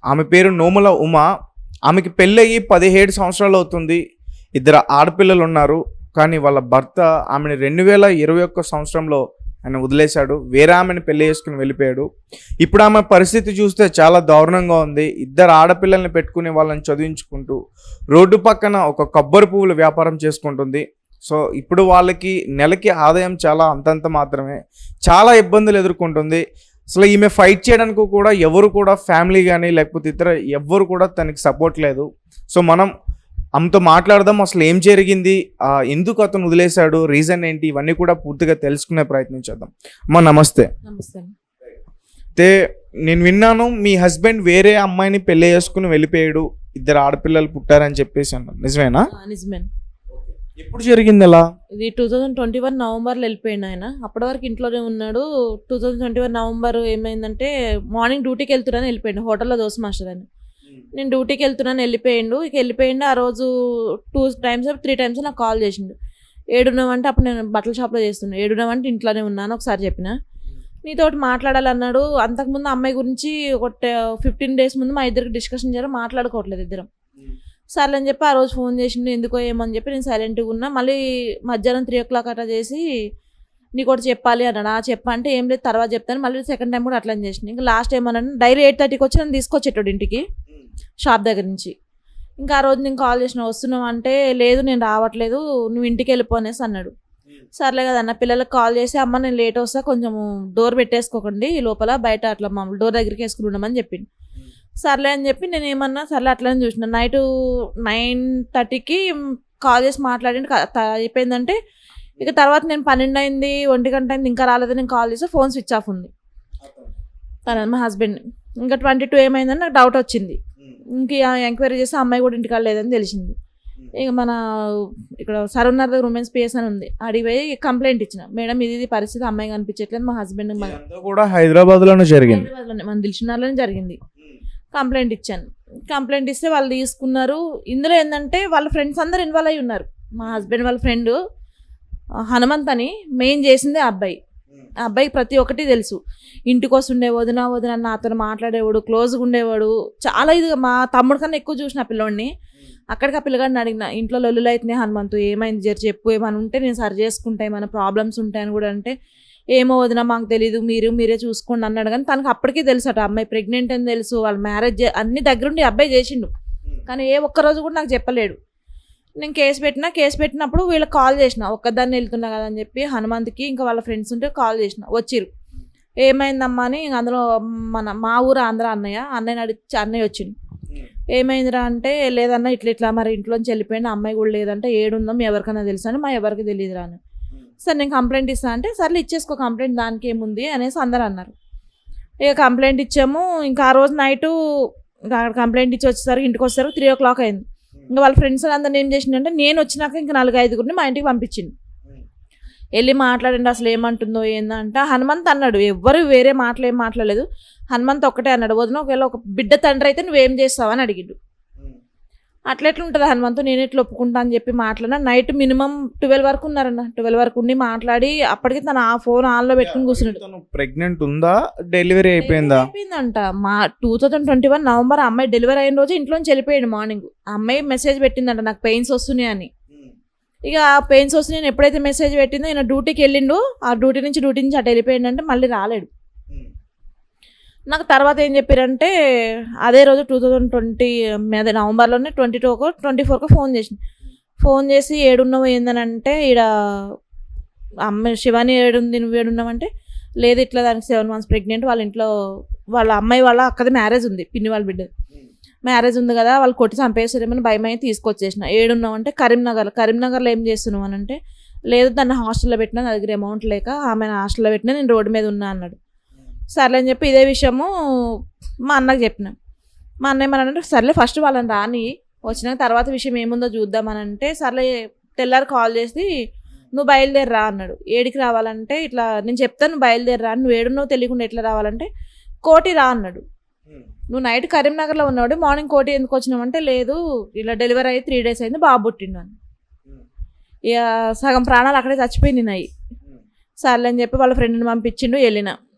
ఆమె పేరు నోముల ఉమా. ఆమెకి పెళ్ళయి 17 సంవత్సరాలు అవుతుంది. 2 ఆడపిల్లలు ఉన్నారు. కానీ వాళ్ళ భర్త ఆమెను 2021 సంవత్సరంలో ఆయన వదిలేశాడు. వేరే ఆమెను పెళ్లి చేసుకుని వెళ్ళిపోయాడు. ఇప్పుడు ఆమె పరిస్థితి చూస్తే చాలా దారుణంగా ఉంది. 2 ఆడపిల్లల్ని పెట్టుకుని వాళ్ళని చదివించుకుంటూ రోడ్డు పక్కన ఒక కొబ్బరి పువ్వుల వ్యాపారం చేసుకుంటుంది. సో ఇప్పుడు వాళ్ళకి నెలకి ఆదాయం చాలా అంతంత మాత్రమే. చాలా ఇబ్బందులు ఎదుర్కొంటుంది. అసలు ఈమె ఫైట్ చేయడానికి కూడా ఎవరు కూడా ఫ్యామిలీ కానీ లేకపోతే ఇతర ఎవ్వరు కూడా తనకి సపోర్ట్ లేదు. సో మనం ఆమెతో మాట్లాడదాం. అసలు ఏం జరిగింది, ఎందుకు అతను వదిలేశాడు, రీజన్ ఏంటి, ఇవన్నీ కూడా పూర్తిగా తెలుసుకునే ప్రయత్నం చేద్దాం. అమ్మా నమస్తే. అయితే నేను విన్నాను మీ హస్బెండ్ వేరే అమ్మాయిని పెళ్లి చేసుకుని వెళ్ళిపోయాడు, 2 ఆడపిల్లలు పుట్టారని చెప్పేసి అన్నారు. నిజమేనా? నిజమే. ఎప్పుడు జరిగింది అలా? ఇది 2021 నవంబర్లో వెళ్ళిపోయాడు ఆయన. అప్పటి వరకు ఇంట్లోనే ఉన్నాడు. 2021 నవంబర్ ఏమైందంటే మార్నింగ్ డ్యూటీకి వెళ్తున్నాను వెళ్ళిపోయాడు. హోటల్లో దోశ మాస్టర్ అని. నేను డ్యూటీకి వెళ్తున్నాను వెళ్ళిపోయాడు. ఆ రోజు 2 టైమ్స్ 3 టైమ్స్ నాకు కాల్ చేసిండు. ఏడున్నామంటే అప్పుడు నేను బట్టల షాప్లో చేస్తున్నాను. ఏడున్నామంటే ఇంట్లోనే ఉన్నాను ఒకసారి చెప్పిన. నీతోటి మాట్లాడాలన్నాడు. అంతకుముందు అమ్మాయి గురించి ఒక 15 days ముందు మా ఇద్దరికి డిస్కషన్ చేయాలి, మాట్లాడుకోవట్లేదు ఇద్దరం. సర్లే అని చెప్పి ఆ రోజు ఫోన్ చేసిండు. ఎందుకో ఏమని చెప్పి నేను సైలెంట్గా ఉన్నా. మళ్ళీ మధ్యాహ్నం 3 o'clock అట్లా చేసి నీకోటి చెప్పాలి అన్నాడు. చెప్పంటే ఏం లేదు తర్వాత చెప్తాను. మళ్ళీ సెకండ్ టైం కూడా అట్లా చేసిండు. ఇంకా లాస్ట్ ఏమన్నాను, డైలీ 8:30కి వచ్చి నన్ను తీసుకొచ్చేటాడు ఇంటికి షాప్ దగ్గర నుంచి. ఇంకా ఆ రోజు నేను కాల్ చేసిన వస్తున్నావు అంటే లేదు నేను రావట్లేదు నువ్వు ఇంటికి వెళ్ళిపోనేసి అన్నాడు. సర్లే కదన్న పిల్లలకు కాల్ చేసి అమ్మ నేను లేట్ వస్తా కొంచెం డోర్ పెట్టేసుకోకండి లోపల, బయట అట్లా మామూలు డోర్ దగ్గరికి వేసుకుని ఉండమని చెప్పింది. సర్లే అని చెప్పి నేను ఏమన్నా సర్లే అట్లనే చూసిన. నైట్ 9:30కి కాల్ చేసి మాట్లాడి అయిపోయిందంటే ఇక తర్వాత నేను 12 అయింది 1 గంట అయింది ఇంకా రాలేదు. నేను కాల్ చేస్తే ఫోన్ స్విచ్ ఆఫ్ ఉంది మా హస్బెండ్. ఇంకా 22 ఏమైందని నాకు డౌట్ వచ్చింది. ఇంక ఎంక్వైరీ చేస్తే అమ్మాయి కూడా ఇంటికాడ లేదని తెలిసింది. ఇక మన ఇక్కడ సరవనగర్ ఉమెన్స్ పిఎస్ అని ఉంది, అడిగిపోయి కంప్లైంట్ ఇచ్చిన. మేడం ఇది పరిస్థితి అమ్మాయి కనిపించట్లేదు, మా హస్బెండ్ కూడా హైదరాబాద్లోనే జరిగింది, మన దిల్షునార్లోనే జరిగింది. కంప్లైంట్ ఇచ్చాను. కంప్లైంట్ ఇస్తే వాళ్ళు తీసుకున్నారు. ఇందులో ఏంటంటే వాళ్ళ ఫ్రెండ్స్ అందరు ఇన్వాల్వ్ అయ్యి ఉన్నారు. మా హస్బెండ్ వాళ్ళ ఫ్రెండ్ హనుమంత్ అని మెయిన్ చేసిందే ఆ అబ్బాయికి ప్రతి ఒక్కటి తెలుసు. ఇంటికి వస్తుండే వదిన నాతో మాట్లాడేవాడు, క్లోజ్గా ఉండేవాడు. చాలా ఇది మా తమ్ముడు కన్నా ఎక్కువ చూసిన పిల్లోడిని. అక్కడికి ఆ పిల్లగాడిని అడిగిన ఇంట్లో లొల్లులు అవుతున్నాయి హనుమంతు ఏమైంది జర చెప్పు, ఏమైనా ఉంటే నేను సరి చేసుకుంటా, ఏమైనా ప్రాబ్లమ్స్ ఉంటాయని కూడా అంటే ఏమో వదిన మాకు తెలీదు మీరే చూసుకోండి అన్నాడు. కానీ తనకు అప్పటికీ తెలుసు అట అమ్మాయి ప్రెగ్నెంట్ అని తెలుసు, వాళ్ళ మ్యారేజ్ అన్ని దగ్గరుండి అబ్బాయి చేసిండు. కానీ ఏ ఒక్కరోజు కూడా నాకు చెప్పలేడు. నేను కేసు పెట్టినప్పుడు వీళ్ళకి కాల్ చేసిన, ఒక్కదాన్ని వెళ్తున్నా కదా అని చెప్పి హనుమంత్కి ఇంకా వాళ్ళ ఫ్రెండ్స్ ఉంటే కాల్ చేసిన. వచ్చిరు ఏమైందమ్మా అని. అందులో మా ఊరు ఆంధ్ర అన్నయ్యని అడిగి అన్నయ్య వచ్చిండు. ఏమైందిరా అంటే లేదన్నా ఇట్లా మరి ఇంట్లోంచి వెళ్ళిపోయిన అమ్మాయి కూడా లేదంటే ఏడుందాం ఎవరికైనా తెలుసు అని, మా ఎవరికి తెలియదురా అని. సరే నేను కంప్లైంట్ ఇస్తాను అంటే సర్లే ఇచ్చేసుకో కంప్లైంట్ దానికి ఏముంది అనేసి అందరు అన్నారు. ఇక కంప్లైంట్ ఇచ్చాము. ఇంకా ఆ రోజు నైటు ఇంకా అక్కడ కంప్లైంట్ ఇచ్చి వచ్చేసరికి ఇంటికి వచ్చేసరికి 3 o'clock అయింది. ఇంకా వాళ్ళ ఫ్రెండ్స్ అందరిని ఏం చేసిండంటే నేను వచ్చినాక ఇంకా 4-5 మా ఇంటికి పంపించింది. వెళ్ళి మాట్లాడండి అసలు ఏమంటుందో ఏందంటే హనుమంత్ అన్నాడు. ఎవ్వరు వేరే ఏం మాట్లాడలేదు. హనుమంత్ ఒక్కటే అన్నాడు, వదిన ఒకవేళ ఒక బిడ్డ తండ్రి అయితే నువ్వేం చేస్తావు అని అడిగిండు. అట్లెట్లా ఉంటుంది హనుమంతు, నేను ఎట్లా ఒప్పుకుంటా అని చెప్పి మాట్లాడినా. నైట్ మినిమం 12 వరకు ఉన్నారన్న. 12 వరకు ఉండి మాట్లాడి అప్పటికి తను ఆ ఫోన్ ఆన్లో పెట్టుకుని కూర్చున్నాడు. ప్రెగ్నెంట్ ఉందా, డెలివరీ అయిపోయిందంట. మా 2021 నవంబర్ అమ్మాయి డెలివరీ అయిన రోజు ఇంట్లోంచి వెళ్ళిపోయాడు. మార్నింగ్ అమ్మాయి మెసేజ్ పెట్టిందంట నాకు పెయిన్స్ వస్తున్నాయి అని. ఇక ఆ పెయిన్స్ వస్తున్నాయి నేను ఎప్పుడైతే మెసేజ్ పెట్టిందో ఈయన డ్యూటీకి వెళ్ళిండు. ఆ డ్యూటీ నుంచి అటు వెళ్ళిపోయిండు అంటే మళ్ళీ రాలేడు. నాకు తర్వాత ఏం చెప్పారంటే అదే రోజు 2020 నవంబర్లోనే 22కో 24కో ఫోన్ చేసి ఏడున్నావు ఏందని అంటే ఈడ అమ్మాయి శివాని ఏడుంది నువ్వు ఏడున్నావంటే లేదు ఇట్లా దానికి 7 months ప్రెగ్నెంట్, వాళ్ళ ఇంట్లో వాళ్ళ అమ్మాయి వాళ్ళ అక్కది మ్యారేజ్ ఉంది, పిన్ని వాళ్ళ బిడ్డ మ్యారేజ్ ఉంది కదా వాళ్ళు కొట్టి చంపేసారేమని భయమై తీసుకొచ్చేసిన. ఏడున్నావంటే కరీంనగర్లో ఏం చేస్తున్నావు అని అంటే లేదు దాన్ని హాస్టల్లో పెట్టినా నా దగ్గర అమౌంట్ లేక ఆమె హాస్టల్లో పెట్టినా నేను రోడ్డు మీద ఉన్నా అన్నాడు. సర్లే అని చెప్పి ఇదే విషయము మా అన్నకు చెప్పిన. మా అన్న ఏమన్నాడంటే సర్లే ఫస్ట్ వాళ్ళని రాని వచ్చినాక తర్వాత విషయం ఏముందో చూద్దామని అంటే సర్లే తెల్లారి కాల్ చేసి నువ్వు బయలుదేరి అన్నాడు. ఏడికి రావాలంటే ఇట్లా నేను చెప్తాను బయలుదేరి నువ్వు ఏడున్నావు తెలియకుండా ఎట్లా రావాలంటే కోటి అన్నాడు. నువ్వు నైట్ కరీంనగర్లో ఉన్నాడు మార్నింగ్ కోటి ఎందుకు వచ్చినావంటే లేదు ఇలా డెలివరీ అయ్యి 3 days అయింది బాబు పుట్టిండు అని. ఇక సగం ప్రాణాలు అక్కడే చచ్చిపోయింది నాయి. సర్లే అని చెప్పి వాళ్ళ ఫ్రెండ్ని పంపించిండు.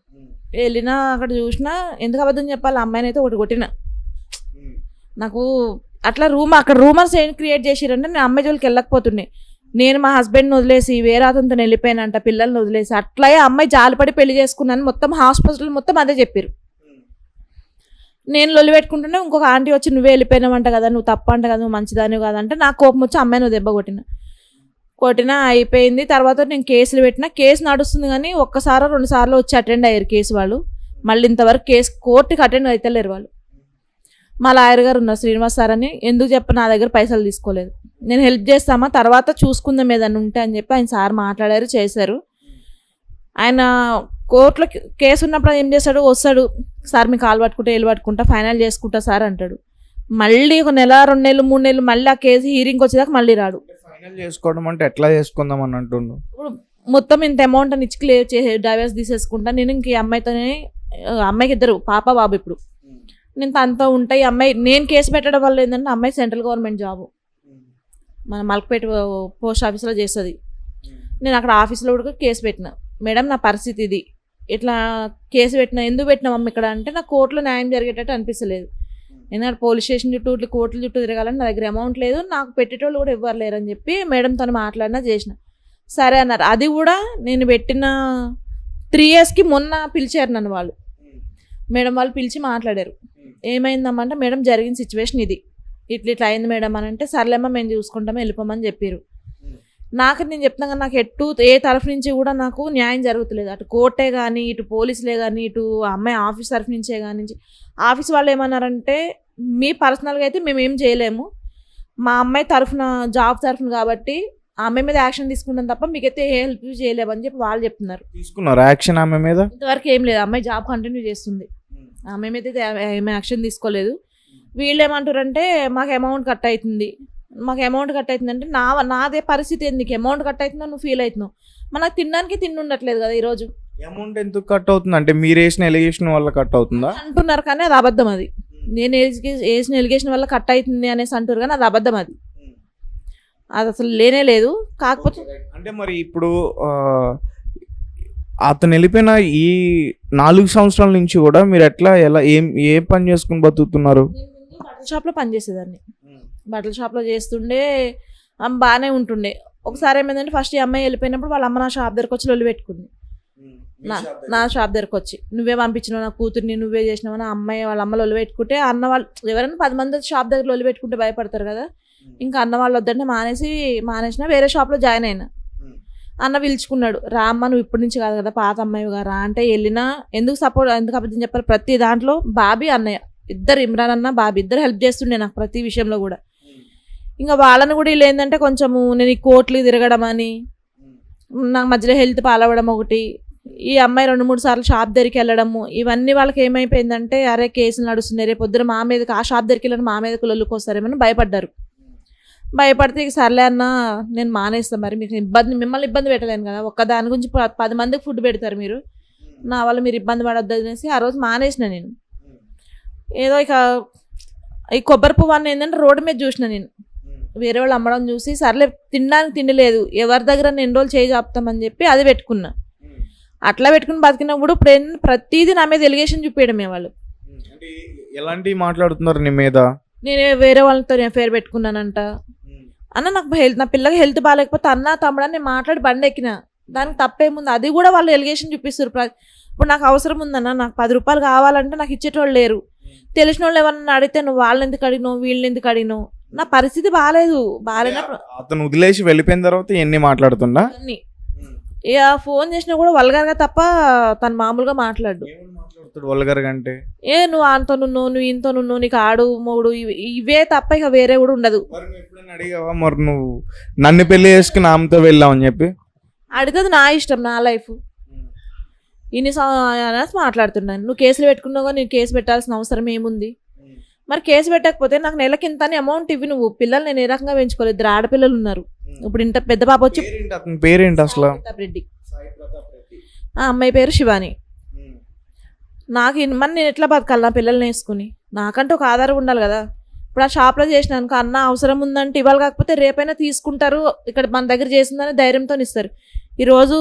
వెళ్ళినా అక్కడ చూసినా ఎందుకు అబద్ధం చెప్పాలి అమ్మాయిని అయితే ఒకటి కొట్టిన నాకు అట్లా అక్కడ రూమర్స్ ఏం క్రియేట్ చేసిరంటే నేను అమ్మాయి జోలికి వెళ్ళకపోతుండే. నేను మా హస్బెండ్ని వదిలేసి వేరే అతనితో వెళ్ళిపోయానంట, పిల్లల్ని వదిలేసి. అట్లాగే అమ్మాయి జాలిపడి పెళ్లి చేసుకున్నాను, మొత్తం హాస్పిటల్ మొత్తం అదే చెప్పారు. నేను లొల్లి పెట్టుకుంటుంటే ఇంకొక ఆంటీ వచ్చి నువ్వే వెళ్ళిపోయినావంట కదా, నువ్వు తప్పంట కదా, నువ్వు మంచిదాని కాదంటే నాకు కోపం వచ్చి అమ్మాయి నువ్వు దెబ్బ కొట్టినా అయిపోయింది. తర్వాత నేను కేసులు పెట్టినా, కేసు నడుస్తుంది కానీ ఒక్కసారో 2 సార్లు వచ్చి అటెండ్ అయ్యారు కేసు వాళ్ళు. మళ్ళీ ఇంతవరకు కేసు కోర్టుకి అటెండ్ అవుతలేరు వాళ్ళు. మా లాయర్ గారు ఉన్నారు శ్రీనివాస్ సార్ అని, ఎందుకు చెప్ప నా దగ్గర పైసలు తీసుకోలేదు, నేను హెల్ప్ చేస్తామా తర్వాత చూసుకుందాం ఏదన్నా ఉంటే అని చెప్పి ఆయన సార్ మాట్లాడారు, చేశారు. ఆయన కోర్టులో కేసు ఉన్నప్పుడు ఏం చేస్తాడు, వస్తాడు సార్ మీ కాలు పట్టుకుంటే ఏళ్ళు పట్టుకుంటా ఫైనల్ చేసుకుంటా సార్ అంటాడు. మళ్ళీ 1 నెల 2 నెలలు 3 నెలలు మళ్ళీ ఆ కేసు హీరింగ్ వచ్చేదాకా మళ్ళీ రాడు. ఫైనల్ చేసుకోవడం అంటే ఎట్లా చేసుకుందాం అని అంటుండు. ఇప్పుడు మొత్తం ఇంత అమౌంట్ అని ఇచ్చి క్లియర్ చేసే డైవర్స్ తీసేసుకుంటా నేను. ఇంక ఈ అమ్మాయితోనే, అమ్మాయికి 2 పాప బాబు. ఇప్పుడు నేను తనతో ఉంటాయి. అమ్మాయి నేను కేసు పెట్టడం వల్ల ఏంటంటే అమ్మాయి సెంట్రల్ గవర్నమెంట్ జాబు మన మల్కపేట పోస్ట్ ఆఫీస్లో చేస్తుంది. నేను అక్కడ ఆఫీస్లో కూడా కేసు పెట్టిన, మేడం నా పరిస్థితి ఇది, ఇట్లా కేసు పెట్టిన, ఎందుకు పెట్టినామమ్మ ఇక్కడ అంటే నాకు కోర్టులో న్యాయం జరిగేటట్టు అనిపిస్తలేదు. నేను పోలీస్ స్టేషన్ చుట్టూ కోర్టుల చుట్టూ తిరగాలని నా దగ్గర అమౌంట్ లేదు, నాకు పెట్టేటోళ్ళు కూడా ఇవ్వరు లేరని చెప్పి మేడంతో మాట్లాడినా చేసిన. సరే అన్నారు. అది కూడా నేను పెట్టిన 3 yearsకి మొన్న పిలిచారు నన్ను వాళ్ళు, మేడం వాళ్ళు పిలిచి మాట్లాడారు. ఏమైందమ్మంటే మేడం జరిగిన సిచ్యువేషన్ ఇది, ఇట్లా అయింది మేడం అని అంటే సర్లేమ్మా మేము చూసుకుంటాము వెళ్ళిపోమని చెప్పారు. నేను చెప్తున్నా కానీ నాకు ఏ తరఫు నుంచి కూడా నాకు న్యాయం జరుగుతలేదు. అటు కోర్టే కానీ, ఇటు పోలీసులే కానీ, ఇటు అమ్మాయి ఆఫీస్ తరఫు నుంచే కానీ. ఆఫీస్ వాళ్ళు ఏమన్నారంటే మీ పర్సనల్గా అయితే మేము ఏం చేయలేము, మా అమ్మాయి తరఫున జాబ్ తరఫున కాబట్టి ఆ అమ్మాయి మీద యాక్షన్ తీసుకుంటాం తప్ప మీకైతే ఏ హెల్ప్ చేయలేమని చెప్పి వాళ్ళు చెప్తున్నారు. తీసుకున్నారు యాక్షన్ ఆమె మీద? ఇంతవరకు ఏం లేదు, అమ్మాయి జాబ్ కంటిన్యూ చేస్తుంది, ఆమె మీద అయితే ఏమీ యాక్షన్ తీసుకోలేదు. వీళ్ళు ఏమంటారంటే మాకు అమౌంట్ కట్ అవుతుంది అంటే నాదే పరిస్థితి ఎందుకు అమౌంట్ కట్ అవుతుందో నువ్వు ఫీల్ అవుతున్నావు, మనకు తినడానికి తిండి ఉండట్లేదు కదా ఈరోజు. అమౌంట్ ఎందుకు కట్ అవుతుంది అంటే మీరు వేసిన ఎలిగేషన్ వల్ల కట్ అవుతుందా అంటున్నారు, కానీ అది అబద్ధం. అది నేను వేసిన ఎలిగేషన్ వల్ల కట్ అవుతుంది అనేసి అంటారు కానీ అది అబద్ధం. అది అసలు లేనే లేదు. కాకపోతే అంటే మరి ఇప్పుడు అతను వెళ్ళిపోయిన ఈ 4 సంవత్సరాల నుంచి కూడా మీరు ఎలా ఏ పని చేసుకుని బతుకుతున్నారు? బట్టల షాప్లో పనిచేసేదాన్ని, బట్టల షాప్లో చేస్తుండే బాగానే ఉంటుండే. ఒకసారి ఏమైందంటే ఫస్ట్ ఈ అమ్మాయి వెళ్ళిపోయినప్పుడు వాళ్ళ అమ్మ నా షాప్ దగ్గరకు వచ్చి లొల్లి పెట్టుకుంది. నా షాప్ దగ్గరకు వచ్చి నువ్వే పంపించినావు నా కూతుర్ని, నువ్వే చేసినావు నా అమ్మాయి వాళ్ళ అమ్మ లొల్లి పెట్టుకుంటే, అన్న వాళ్ళు ఎవరైనా 10 మంది షాప్ దగ్గర లొల్లి పెట్టుకుంటే భయపడతారు కదా. ఇంకా అన్న వాళ్ళు వద్దంటే మానేసిన వేరే షాప్లో జాయిన్ అయినా. అన్న పిలుచుకున్నాడు, రా అమ్మ నువ్వు ఇప్పటి నుంచి కాదు కదా పాత అమ్మాయిగా రా అంటే వెళ్ళినా. ఎందుకు అబద్ధం చెప్పారు, ప్రతి దాంట్లో బాబీ అన్నయ్య ఇద్దరు, ఇమ్రాన్ అన్న బాబీ ఇద్దరు హెల్ప్ చేస్తుండే నాకు ప్రతి విషయంలో కూడా. ఇంకా వాళ్ళని కూడా వీళ్ళు ఏంటంటే కొంచెము నేను ఈ కోట్లు తిరగడం అని, నాకు మధ్యలో హెల్త్ పాలవడం ఒకటి, ఈ అమ్మాయి 2-3 సార్లు షాప్ దగ్గరికి వెళ్ళడము, ఇవన్నీ వాళ్ళకి ఏమైపోయిందంటే అరే కేసులు నడుస్తున్నాయి, రేపు పొద్దున మా మీదకి ఆ షాప్ దగ్గరికి వెళ్ళని మా మీదకి లొల్లుకొస్తారేమని భయపడ్డారు. భయపడితే ఇక సర్లే అన్న నేను మానేస్తాను, మరి మీకు మిమ్మల్ని ఇబ్బంది పెట్టలేను కదా, ఒక్క దాని గురించి 10 మందికి ఫుడ్ పెడతారు మీరు, నా వల్ల మీరు ఇబ్బంది పడొద్దు అనేసి ఆ రోజు మానేసిన. నేను ఏదో ఇక ఈ కొబ్బరి పువ్వు అన్న ఏంటంటే రోడ్డు మీద చూసిన, నేను వేరే వాళ్ళు అమ్మడం చూసి సర్లే తినడానికి తిండి లేదు, ఎవరి దగ్గర ఎన్ని రోజులు చేయి చాపుతామని చెప్పి అది పెట్టుకున్నా. అట్లా పెట్టుకుని బతికినప్పుడు ఇప్పుడు ప్రతిదీ నా మీద ఎలిగేషన్ చూపించడమే వాళ్ళు. ఎలాంటివి మాట్లాడుతున్నారు నీ మీద? నేను వేరే వాళ్ళతో అఫేర్ పెట్టుకున్నానంట అన్న, నాకు నా పిల్లకి హెల్త్ బాగాలేకపోతే అన్న తమ్ముడు అని నేను మాట్లాడి బండి ఎక్కిన, దానికి తప్పేముంది? అది కూడా వాళ్ళు ఎలిగేషన్ చూపిస్తారు. ఇప్పుడు నాకు అవసరం ఉందన్న, నాకు 10 రూపాయలు కావాలంటే నాకు ఇచ్చేటోళ్ళు లేరు, తెలిసిన వాళ్ళు ఎవరన్నా అడిగితే నువ్వు వాళ్ళని ఎందుకు అడిగినావు వీళ్ళని ఎందుకు అడిగినావు, నా పరిస్థితి బాగాలేనప్పుడు. అతను వదిలేసి వెళ్ళిపోయిన తర్వాత ఎన్ని మాట్లాడుతుందా? ఇక ఫోన్ చేసినా కూడా వల్గర్గా తప్ప తను మామూలుగా మాట్లాడు. వల్గర్గా అంటే నువ్వు అంతో నువ్వు ఇంతో నీకు ఆడు మూడు ఇవే తప్ప ఇక వేరే కూడా ఉండదు. అడిగావా మరి నువ్వు నన్ను పెళ్లి చేసుకుని ఆమెతో వెళ్ళావని చెప్పి? అడుగుతుంది, నా ఇష్టం నా లైఫ్, ఇన్ని మాట్లాడుతున్నాను. నువ్వు కేసులు పెట్టుకున్నావు, నేను కేసు పెట్టాల్సిన అవసరం ఏముంది? మరి కేసు పెట్టకపోతే నాకు నెలకి ఇంత అమౌంట్ ఇవ్వి, నువ్వు పిల్లలు నేను ఏ రకంగా పెంచుకోలేదు, 2 ఆడపిల్లలు ఉన్నారు. ఇప్పుడు ఇంత పెద్ద పాప వచ్చి పేరేంటి అసలు? రెడ్డి, ఆ అమ్మాయి పేరు శివాని. నాకు మరి నేను ఎట్లా బతకాలి నా పిల్లల్ని వేసుకుని? నాకంటే ఒక ఆధారం ఉండాలి కదా. ఇప్పుడు ఆ షాప్లో చేసినాను అన్న అవసరం ఉందంటే ఇవాళ కాకపోతే రేపైనా తీసుకుంటారు, ఇక్కడ మన దగ్గర చేసిందని ధైర్యంతో ఇస్తారు. ఈరోజు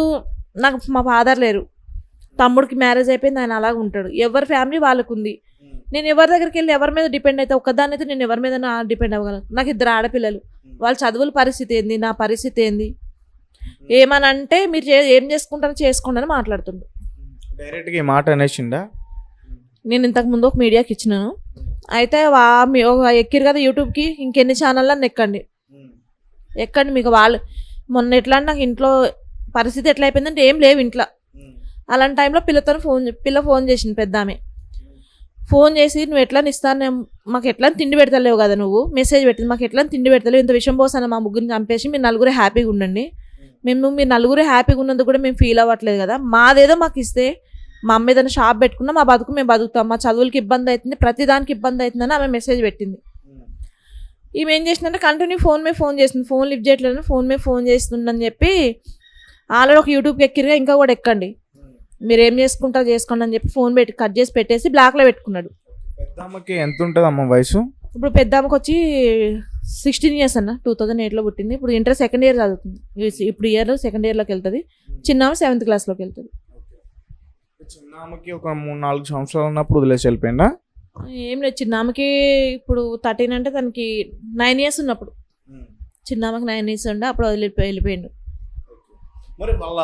నాకు మా ఫాదర్ లేరు, తమ్ముడికి మ్యారేజ్ అయిపోయింది, ఆయన అలాగ ఉంటాడు, ఎవరి ఫ్యామిలీ వాళ్ళకు ఉంది. నేను ఎవరి దగ్గరికి వెళ్ళి ఎవరి మీద డిపెండ్ అయితే ఒక్కదాన్ని అయితే నేను ఎవరి మీద డిపెండ్ అవ్వగలను. నాకు 2 ఆడపిల్లలు, వాళ్ళ చదువుల పరిస్థితి ఏంది, నా పరిస్థితి ఏంది, ఏమని అంటే మీరు ఏం చేసుకుంటారో చేసుకోండి అని మాట్లాడుతుండు. డైరెక్ట్గా ఈ మాట అనేసిండా? నేను ఇంతకుముందు ఒక మీడియాకి ఇచ్చినాను, అయితే ఎక్కిరు కదా యూట్యూబ్కి, ఇంకెన్ని ఛానల్లో ఎక్కండి మీకు వాళ్ళు మొన్న ఎట్లా అంటే నాకు ఇంట్లో పరిస్థితి ఎట్లా అయిపోయిందంటే ఏం లేవు ఇంట్లో. అలాంటి టైంలో పిల్ల ఫోన్ చేసింది, పెద్ద ఆమె ఫోన్ చేసి నువ్వు ఎట్లా ఇస్తాను, మాకు ఎట్లా తిండి పెడతలేవు కదా, నువ్వు మెసేజ్ పెట్టింది మాకు ఎట్లా తిండి పెడతలేవు, ఇంత విషయం పోసాను మా ముగ్గురిని చంపేసి మీరు నలుగురే హ్యాపీగా ఉండండి, మీరు నలుగురే హ్యాపీగా ఉన్నందుకు కూడా మేము ఫీల్ అవ్వట్లేదు కదా, మాదేదో మాకు ఇస్తే మా అమ్మ ఏదైనా షాప్ పెట్టుకున్నా మా బతుకు మేము బతుకుతాం, మా చదువులకి ఇబ్బంది అవుతుంది, ప్రతిదానికి ఇబ్బంది అవుతుందని ఆమె మెసేజ్ పెట్టింది. ఈమె ఏం చేసిందంటే కంటిన్యూ ఫోన్ చేస్తుంది, ఫోన్ లిఫ్ట్ చేయట్లేదు, ఫోన్ చేస్తుందని చెప్పి ఆల్రెడీ ఒక యూట్యూబ్కి ఎక్కిరిగా ఇంకా కూడా ఎక్కండి, మీరు ఏం చేసుకుంటారో చేసుకోండి అని చెప్పి ఫోన్ కట్ చేసి పెట్టేసి బ్లాక్లో పెట్టుకున్నాడు. పెద్దమ్మకి ఎంత ఉంటుంది అమ్మ వయసు? ఇప్పుడు పెద్దమ్మకి వచ్చి 16 years అన్న, 2008లో పుట్టింది. ఇప్పుడు ఇంటర్ 2nd year చదువుతుంది, ఇప్పుడు ఇయర్ 2nd yearలోకి వెళ్తుంది. చిన్నామ 7th classలోకి వెళ్తుంది. చిన్నామకి ఒక 3-4 సంవత్సరాలు ఉన్నప్పుడు వదిలేసి వెళ్ళిపోయిందా? ఏం లేదు, చిన్నామకి ఇప్పుడు 13 అంటే తనకి 9 years ఉన్నప్పుడు, చిన్నామకి 9 years ఉండే అప్పుడు వెళ్ళిపోయిండు. మరి వాళ్ళ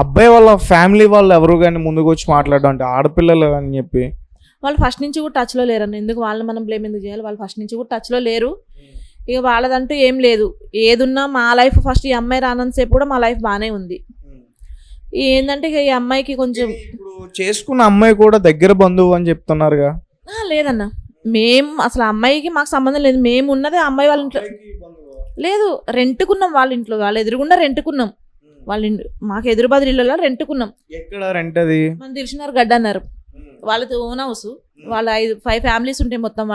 అబ్బాయి వాళ్ళ ఫ్యామిలీ వాళ్ళు ఎవరు కానీ ముందుకు వచ్చి మాట్లాడడం అంటే ఆడపిల్లలు అని చెప్పి వాళ్ళు ఫస్ట్ నుంచి కూడా టచ్లో లేరన్న, ఎందుకు వాళ్ళని మనం బ్లేమ్ ఎందుకు చేయాలి, వాళ్ళు ఫస్ట్ నుంచి కూడా టచ్లో లేరు. ఇక వాళ్ళదంటూ ఏం లేదు, ఏదున్నా మా లైఫ్ ఫస్ట్, ఈ అమ్మాయి రానంతసేపు కూడా మా లైఫ్ బాగానే ఉంది. ఏంటంటే ఇక ఈ అమ్మాయికి కొంచెం ఇప్పుడు చేసుకున్న అమ్మాయి కూడా దగ్గర బంధువు అని చెప్తున్నారుగా. లేదన్న, మేము అసలు అమ్మాయికి మాకు సంబంధం లేదు, మేము ఉన్నదే అమ్మాయి వాళ్ళ ఇంట్లో లేదు, రెంట్కున్నాం వాళ్ళ ఇంట్లో, వాళ్ళు ఎదురుగుండా రెంట్కున్నాం, వాళ్ళ మాకు ఎదురు బదులు ఇళ్ళలో రెంట్కున్నాం. ఎక్కడ రెంట్ అది? మనం తెలిసినారు గడ్డ అన్నారు, వాళ్ళది ఓన్ హౌస్, వాళ్ళ 5 families ఉంటాయి మొత్తం,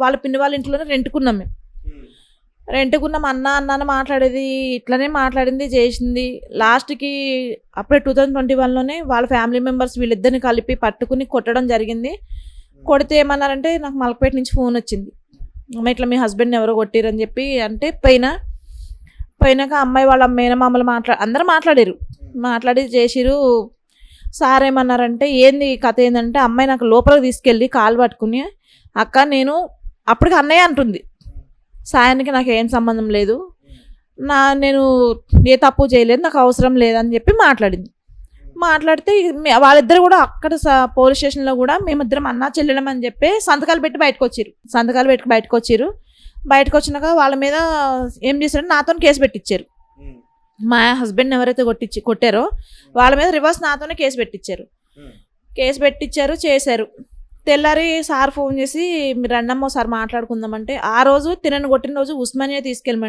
వాళ్ళ పిన్ని వాళ్ళ ఇంట్లోనే రెంట్కున్నాం. మేము రెంట్కున్నాం, అన్న మాట్లాడేది ఇట్లనే మాట్లాడింది చేసింది. లాస్ట్కి అప్పుడే 2021లోనే వాళ్ళ ఫ్యామిలీ మెంబర్స్ వీళ్ళిద్దరిని కలిపి పట్టుకుని కొట్టడం జరిగింది. కొడితే ఏమన్నారంటే నాకు మలకపేట నుంచి ఫోన్ వచ్చింది, అమ్మ ఇట్లా మీ హస్బెండ్ని ఎవరో కొట్టిరని చెప్పి అంటే పోయినాక అమ్మాయి వాళ్ళ మేనమామలు అందరూ మాట్లాడి చేసిరు. సార్ ఏమన్నారంటే ఏంది కథ ఏంటంటే అమ్మాయి నాకు లోపలికి తీసుకెళ్ళి కాలు పట్టుకుని అక్క నేను అప్పటికి అన్నయ్య అంటుంది, సాయానికి నాకు ఏం సంబంధం లేదు, నేను ఏ తప్పు చేయలేదు, నాకు అవసరం లేదని చెప్పి మాట్లాడితే వాళ్ళిద్దరు కూడా అక్కడ పోలీస్ స్టేషన్లో కూడా మేమిద్దరం అన్నా చెల్లెలం అని చెప్పి సంతకాలు పెట్టి బయటకు వచ్చారు. బయటకు వచ్చినాక వాళ్ళ మీద ఏం చేశారంటే నాతో కేసు పెట్టించారు. మా హస్బెండ్ ఎవరైతే కొట్టారో వాళ్ళ మీద రివర్స్ నాతోనే కేసు పెట్టించారు చేశారు. తెల్లారి సార్ ఫోన్ చేసి మీరు రండమ్మ సార్ మాట్లాడుకుందామంటే, ఆ రోజు తినని కొట్టిన రోజు ఉస్మానియా తీసుకెళ్ళి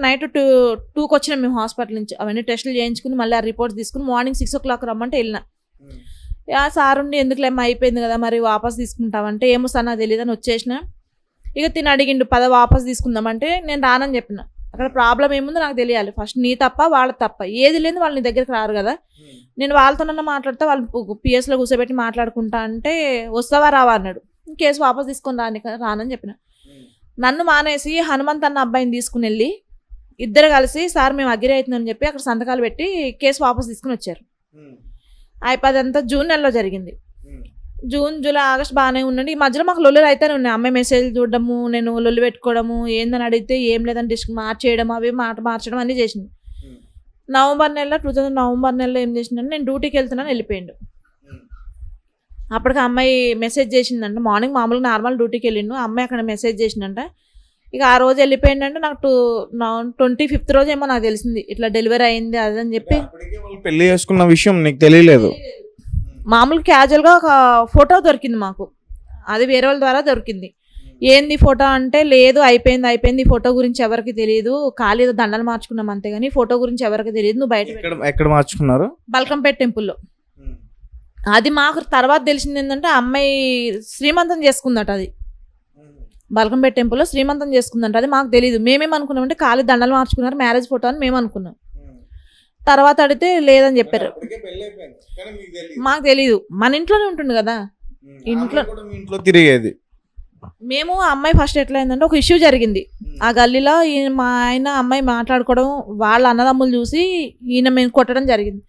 నైట్ 2కి వచ్చినాం మేము హాస్పిటల్ నుంచి. అవన్నీ టెస్టులు చేయించుకుని మళ్ళీ ఆ రిపోర్ట్స్ తీసుకుని మార్నింగ్ 6 o'clock రమ్మంటే వెళ్ళిన. సార్ ఉండి ఎందుకులేమో అయిపోయింది కదా మరి వాపస్ తీసుకుంటామంటే, ఏమో సార్ నాకు తెలియదు అని వచ్చేసిన. ఇక తిని అడిగిండు వాపస్ తీసుకుందామంటే నేను రానని చెప్పిన. అక్కడ ప్రాబ్లం ఏముందో నాకు తెలియాలి, ఫస్ట్ నీ తప్ప వాళ్ళ తప్ప, ఏది లేదు వాళ్ళు నీ దగ్గరికి రారు కదా, నేను వాళ్ళతోనన్నా మాట్లాడితే వాళ్ళు పిఎస్లో కూర్చోబెట్టి మాట్లాడుకుంటా అంటే వస్తావా రావా అన్నాడు. కేసు వాపస్ తీసుకొని రానని చెప్పిన. నన్ను మానేసి హనుమంత్ అన్న అబ్బాయిని తీసుకుని వెళ్ళి ఇద్దరు కలిసి సార్ మేము అగ్రి అవుతుందని చెప్పి అక్కడ సంతకాలు పెట్టి కేసు వాపస్ తీసుకుని వచ్చారు. అయిపోదంతా జూన్ నెలలో జరిగింది. జూన్ జూలై ఆగస్ట్ బాగానే ఉండండి. ఈ మధ్యలో మాకు లొల్లులు అయితేనే ఉన్నాయి, అమ్మాయి మెసేజ్ చూడడము, నేను లొల్లు పెట్టుకోవడము, ఏందని అడిగితే ఏం లేదని డిస్క్ మార్చేయడం, అవి మార్చడం అన్నీ చేసింది. నవంబర్ నెలలో ఏం చేసిందంటే నేను డ్యూటీకి వెళ్తున్నాను వెళ్ళిపోయిండు. అప్పటికి అమ్మాయి మెసేజ్ చేసిందంట, మార్నింగ్ మామూలుగా నార్మల్ డ్యూటీకి వెళ్ళిండు, అమ్మాయి అక్కడ మెసేజ్ చేసిందంట. ఇక ఆ రోజు వెళ్ళిపోయిందంటే నాకు 25th రోజు ఏమో నాకు తెలిసింది ఇట్లా డెలివరీ అయింది అదని చెప్పి. పెళ్లి చేసుకున్న విషయం నీకు తెలియలేదు? మామూలు క్యాజువల్గా ఒక ఫోటో దొరికింది మాకు, అది వేరే వాళ్ళ ద్వారా దొరికింది. ఏంది ఫోటో అంటే లేదు అయిపోయింది, ఈ ఫోటో గురించి ఎవరికి తెలియదు, ఖాళీ దండలు మార్చుకున్నాం అంతేగాని ఫోటో గురించి ఎవరికి తెలియదు, నువ్వు బయట. ఎక్కడ మార్చుకున్నారు? బల్కంపేట టెంపుల్లో. అది మాకు తర్వాత తెలిసింది ఏంటంటే అమ్మాయి శ్రీమంతం చేసుకుందట, అది బల్కంపేట టెంపుల్లో శ్రీమంతం చేసుకుందంట. అది మాకు తెలియదు, మేమేమనుకున్నామంటే ఖాళీ దండలు మార్చుకున్నారు మ్యారేజ్ ఫోటో అని మేము అనుకున్నాం. తర్వాత అడిగితే లేదని చెప్పారు. మాకు తెలీదు, మన ఇంట్లోనే ఉంటుంది కదా, ఇంట్లో తిరిగేది. మేము అమ్మాయి ఫస్ట్ ఎట్లా అయిందంటే ఒక ఇష్యూ జరిగింది ఆ గల్లీలో, మా ఆయన అమ్మాయి మాట్లాడుకోవడం వాళ్ళ అన్నదమ్ములు చూసి ఈయన మేము కొట్టడం జరిగింది.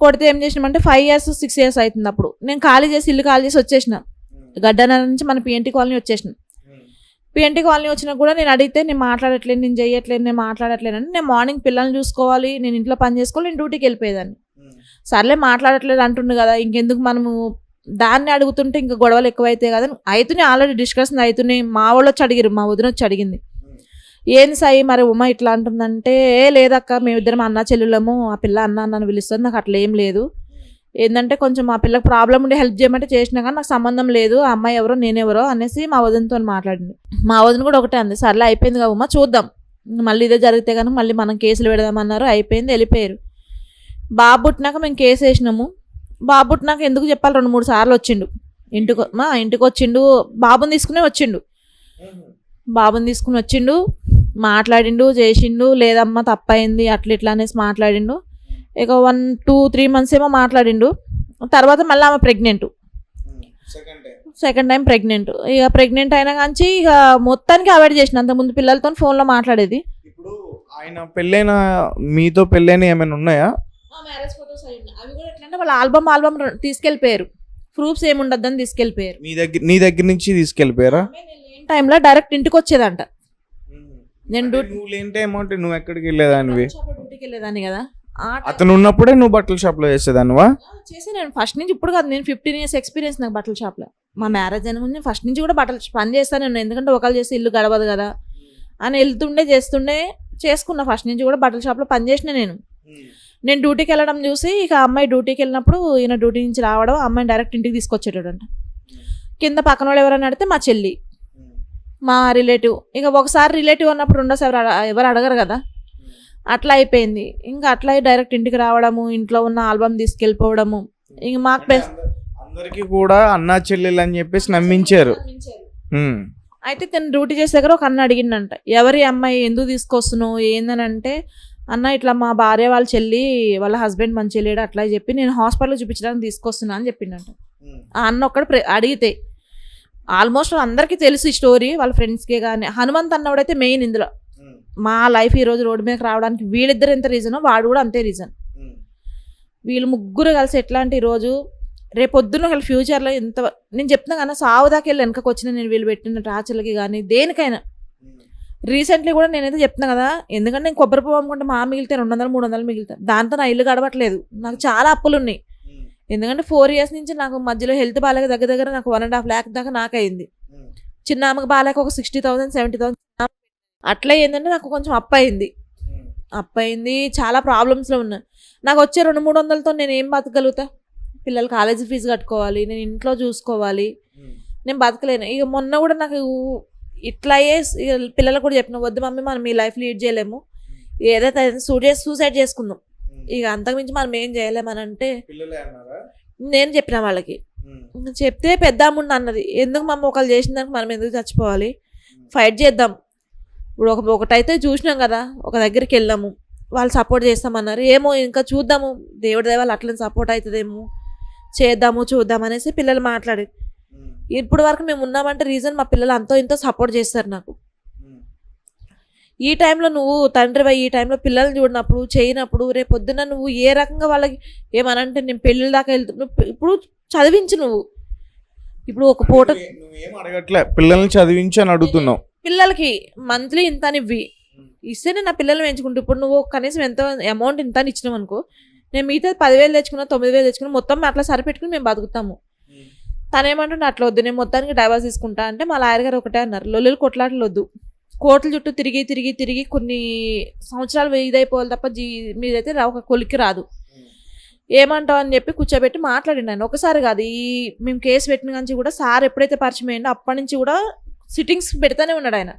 కొడితే ఏం చేసినామంటే 5 years 6 years అవుతుంది. అప్పుడు నేను ఖాళీ చేసి ఇల్లు ఖాళీ చేసి వచ్చేసిన, గడ్డన నుంచి మన పిఎన్టీ కాలనీ వచ్చేసిన. పిఎన్టీ కాలనీ వచ్చినా కూడా నేను అడిగితే నేను మాట్లాడట్లేదు, నేను చెయ్యట్లేదు, నేను మాట్లాడట్లేదని. నేను మార్నింగ్ పిల్లల్ని చూసుకోవాలి, నేను ఇంట్లో పని చేసుకోవాలి, నేను డ్యూటీకి వెళ్ళిపోయేదాన్ని. సర్లే మాట్లాడట్లేదు అంటుండు కదా, ఇంకెందుకు మనము దాన్ని అడుగుతుంటే ఇంకా గొడవలు ఎక్కువైతే కదా అవుతున్నాయి. ఆల్రెడీ డిస్కషన్ అవుతున్నాయి. మా వాళ్ళు వచ్చి అడిగారు, మా వదిన వచ్చి అడిగింది, ఏంది సాయి మరి ఉమా ఇట్లా అంటుందంటే, లేదక్క మేమిద్దరం అన్న చెల్లెళ్ళము, ఆ పిల్ల అన్న అన్నని పిలుస్తుంది, నాకు అట్లా ఏం లేదు. ఏంటంటే కొంచెం మా పిల్లకి ప్రాబ్లం ఉండి హెల్ప్ చేయమంటే చేసినా కానీ నాకు సంబంధం లేదు, ఆ అమ్మాయి ఎవరో నేనెవరో అనేసి మా వదినతో మాట్లాడింది. మా వదిన కూడా ఒకటే అంది, సర్లే అయిపోయింది కదా ఉమా, చూద్దాం మళ్ళీ ఇదే జరిగితే కనుక మళ్ళీ మనం కేసులు పెడదామన్నారు. అయిపోయింది, వెళ్ళిపోయారు. బాబు పుట్టినాక మేము కేసు వేసినాము. బాబు పుట్టినాక ఎందుకు చెప్పాలి 2-3 సార్లు వచ్చిండు ఇంటికి వచ్చిండు. బాబుని తీసుకునే వచ్చిండు. బాబుని తీసుకుని వచ్చిండు, మాట్లాడిండు, చేసిండు. లేదమ్మా తప్పైంది అట్లా ఇట్లా అనేసి మాట్లాడిండు. ఇక 1-2-3 months ఏమో మాట్లాడిండు. తర్వాత మళ్ళీ ఆమె ప్రెగ్నెంట్, సెకండ్ టైం ప్రెగ్నెంట్. ఇక ప్రెగ్నెంట్ అయినా కానీ ఇక మొత్తానికి అవాయిడ్ చేసిన. అంతకుముందు పిల్లలతో ఫోన్లో మాట్లాడేది. ఇప్పుడు ఆయన పెళ్ళైన మీతో పెళ్ళైన ఏమైనా ఉన్నాయా? మ్యారేజ్ ఫోటోస్ అవి కూడా ఎట్లంటే వాళ్ళ ఆల్బమ్ తీసుకెళ్ళిపోయారు. ప్రూఫ్స్ ఏముండద్దని తీసుకెళ్ళిపోయారు. నీ దగ్గర నుంచి తీసుకెళ్ళిపోయారా? లేని టైంలో డైరెక్ట్ ఇంటికి వచ్చేదంట. నేను నువ్వు లేని టైం అంటే నువ్వు ఎక్కడికి వెళ్ళేదానివి? డ్యూటీకి వెళ్ళేదాన్ని కదా. అతను ఉన్నప్పుడే నువ్వు బట్టల షాప్ లో చేసేదానివా? చేసే నేను ఫస్ట్ నుంచి, ఇప్పుడు కాదు, నేను 15 years ఎక్స్పీరియన్స్ నాకు బట్టల షాప్ లో. మా మ్యారేజ్ అయిన ముందు ఫస్ట్ నుంచి కూడా బట్టలు పని చేస్తాను నేను. ఎందుకంటే ఒకళ్ళు చేస్తే ఇల్లు గడవదు కదా అని వెళ్తుండే చేసుకున్నా. ఫస్ట్ నుంచి కూడా బట్టల షాప్ లో పని చేసిన నేను డ్యూటీకి వెళ్ళడం చూసి ఇక అమ్మాయి డ్యూటీకి వెళ్ళినప్పుడు ఈయన డ్యూటీ నుంచి రావడం, అమ్మాయిని డైరెక్ట్ ఇంటికి తీసుకొచ్చేటంట. కింద పక్కన వాళ్ళు ఎవరైనా అడిగితే మా చెల్లి, మా రిలేటివ్. ఇక ఒకసారి రిలేటివ్ అన్నప్పుడు రెండోసారి ఎవరు అడగరు కదా, అట్లా అయిపోయింది. ఇంకా అట్లా డైరెక్ట్ ఇంటికి రావడము, ఇంట్లో ఉన్న ఆల్బమ్ తీసుకెళ్ళిపోవడము. ఇంక మాకు అందరికి కూడా అన్నా చెల్లెలు అని చెప్పేసి నమ్మించారు. అయితే తను డ్యూటీ చేసే దగ్గర ఒక అన్న అడిగిండంట, ఎవరి అమ్మాయి ఎందుకు తీసుకొస్తున్నావు ఏందని అంటే, అన్న ఇట్లా మా భార్య వాళ్ళ చెల్లి వాళ్ళ హస్బెండ్ మంచి లేడు అట్లా చెప్పి నేను హాస్పిటల్ చూపించడానికి తీసుకొస్తున్నా అని చెప్పిండంట. ఆ అన్న ఒక్కడు అడిగితే ఆల్మోస్ట్ అందరికీ తెలుసు ఈ స్టోరీ, వాళ్ళ ఫ్రెండ్స్కే. కానీ హనుమంత్ అన్నవాడైతే మెయిన్ ఇందులో. మా లైఫ్ ఈరోజు రోడ్డు మీదకి రావడానికి వీళ్ళిద్దరు ఎంత రీజనో వాడు కూడా అంతే రీజన్. వీళ్ళు ముగ్గురు కలిసి ఎట్లా అంటే ఈరోజు రేపొద్దున వాళ్ళ ఫ్యూచర్లో ఎంత నేను చెప్తున్నా కానీ సావు దాకా వెళ్ళి వెనకకు వచ్చిన నేను వీళ్ళు పెట్టిన టార్చర్లకి కానీ దేనికైనా. రీసెంట్లీ కూడా నేనైతే చెప్తున్నా కదా, ఎందుకంటే నేను కొబ్బరి పువ్వు అమ్ముకుంటే మా మిగిలితే 200-300 మిగులుతాయి. దాంతో నా ఇల్లు గడవట్లేదు, నాకు చాలా అప్పులు ఉన్నాయి. ఎందుకంటే 4 years నుంచి నాకు మధ్యలో హెల్త్ బాగాలేక దగ్గర నాకు 1.5 lakh దాకా నాకు అయింది. చిన్న ఆమెకు బాగాలేక ఒక 60,000-70,000 అట్లా. ఏంటంటే నాకు కొంచెం అప్పు అయింది, చాలా ప్రాబ్లమ్స్లో ఉన్నా. నాకు వచ్చే 200-300తో నేను ఏం బతకగలుగుతా? పిల్లలు కాలేజీ ఫీజు కట్టుకోవాలి, నేను ఇంట్లో చూసుకోవాలి, నేను బతకలేను. ఇక మొన్న కూడా నాకు ఇట్లా పిల్లలకు కూడా చెప్పిన, వద్దు మమ్మీ మనం ఈ లైఫ్ లీడ్ చేయలేము, ఏదైతే సూసైడ్ చేసుకుందాం, ఇక అంతకుమించి మనం ఏం చేయలేమని అంటే నేను చెప్పిన వాళ్ళకి. చెప్తే పెద్ద అమ్ముండి అన్నది, ఎందుకు మమ్మ ఒకళ్ళు చేసిన దానికి మనం ఎందుకు చచ్చిపోవాలి, ఫైట్ చేద్దాం. ఇప్పుడు ఒకటైతే చూసినాం కదా, ఒక దగ్గరికి వెళ్ళాము, వాళ్ళు సపోర్ట్ చేస్తామన్నారు. ఏమో ఇంకా చూద్దాము, దేవుడి దయ వాళ్ళు అట్లా సపోర్ట్ అవుతుందేమో, చూద్దాం అనేసి పిల్లలు మాట్లాడేది. ఇప్పుడు వరకు మేము ఉన్నామంటే రీజన్ మా పిల్లలు అంతో ఇంతో సపోర్ట్ చేస్తారు నాకు. ఈ టైంలో నువ్వు తండ్రివై ఈ టైంలో పిల్లల్ని చూడినప్పుడు చేయనప్పుడు రేపు పొద్దున్న నువ్వు ఏ రకంగా వాళ్ళకి ఏమనంటే నేను పెళ్ళిళ్ళ దాకా వెళ్తున్నా. ఇప్పుడు చదివించు నువ్వు, ఇప్పుడు ఒక పూట అడగట్లే పిల్లల్ని చదివించి అని అడుగుతున్నావు. పిల్లలకి మంత్లీ ఇంత ఇవ్వి ఇస్తే నేను నా పిల్లల్ని పెంచుకుంటా. ఇప్పుడు నువ్వు కనీసం ఎంతో అమౌంట్ ఇంత అని ఇచ్చినావు అనుకో, నేను మిగతా 10,000 తెచ్చుకున్నా 9,000 తెచ్చుకున్నా మొత్తం అట్లా సరిపెట్టుకుని మేము బతుకుతాము. తనేమంటుండే అట్లా వద్దు, నేను మొత్తానికి డైవర్స్ తీసుకుంటా అంటే మా లాయర్ గారు ఒకటే అన్నారు, లొల్లులు కొట్లాటలు వద్దు, కోర్టుల చుట్టూ తిరిగి కొన్ని సంవత్సరాలు ఇదైపోవాలి తప్ప మీదైతే ఒక కొలిక్కి రాదు. ఏమంటావు అని చెప్పి కూర్చోబెట్టి మాట్లాడిండు ఆయన. ఒకసారి కాదు, మేము కేసు పెట్టిన కానీ కూడా సార్ ఎప్పుడైతే పరిచయం అయ్యిండో అప్పటి నుంచి కూడా సిట్టింగ్స్ పెడతానే ఉన్నాడు ఆయన.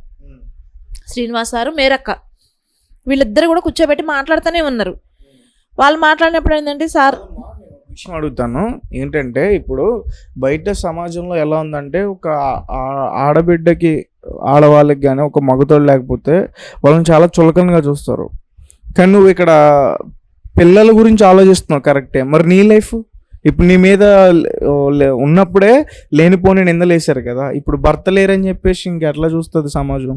శ్రీనివాస్ సారు, మేరక్క, వీళ్ళిద్దరు కూడా కూర్చోబెట్టి మాట్లాడుతూనే ఉన్నారు. వాళ్ళు మాట్లాడినప్పుడు ఏంటంటే, సార్ విషయం అడుగుతాను ఏంటంటే, ఇప్పుడు బయట సమాజంలో ఎలా ఉందంటే, ఒక ఆడబిడ్డకి ఆడవాళ్ళకి కానీ ఒక మగతోడు లేకపోతే వాళ్ళని చాలా చులకనగా చూస్తారు. కానీ నువ్వు ఇక్కడ పిల్లల గురించి ఆలోచిస్తున్నావు, కరెక్టే. మరి నీ లైఫ్ ఇప్పుడు నీ మీద ఉన్నప్పుడే లేనిపోని నిందలేశారు కదా, ఇప్పుడు భర్త లేరని చెప్పేసి ఇంకెట్లా చూస్తుంది సమాజం?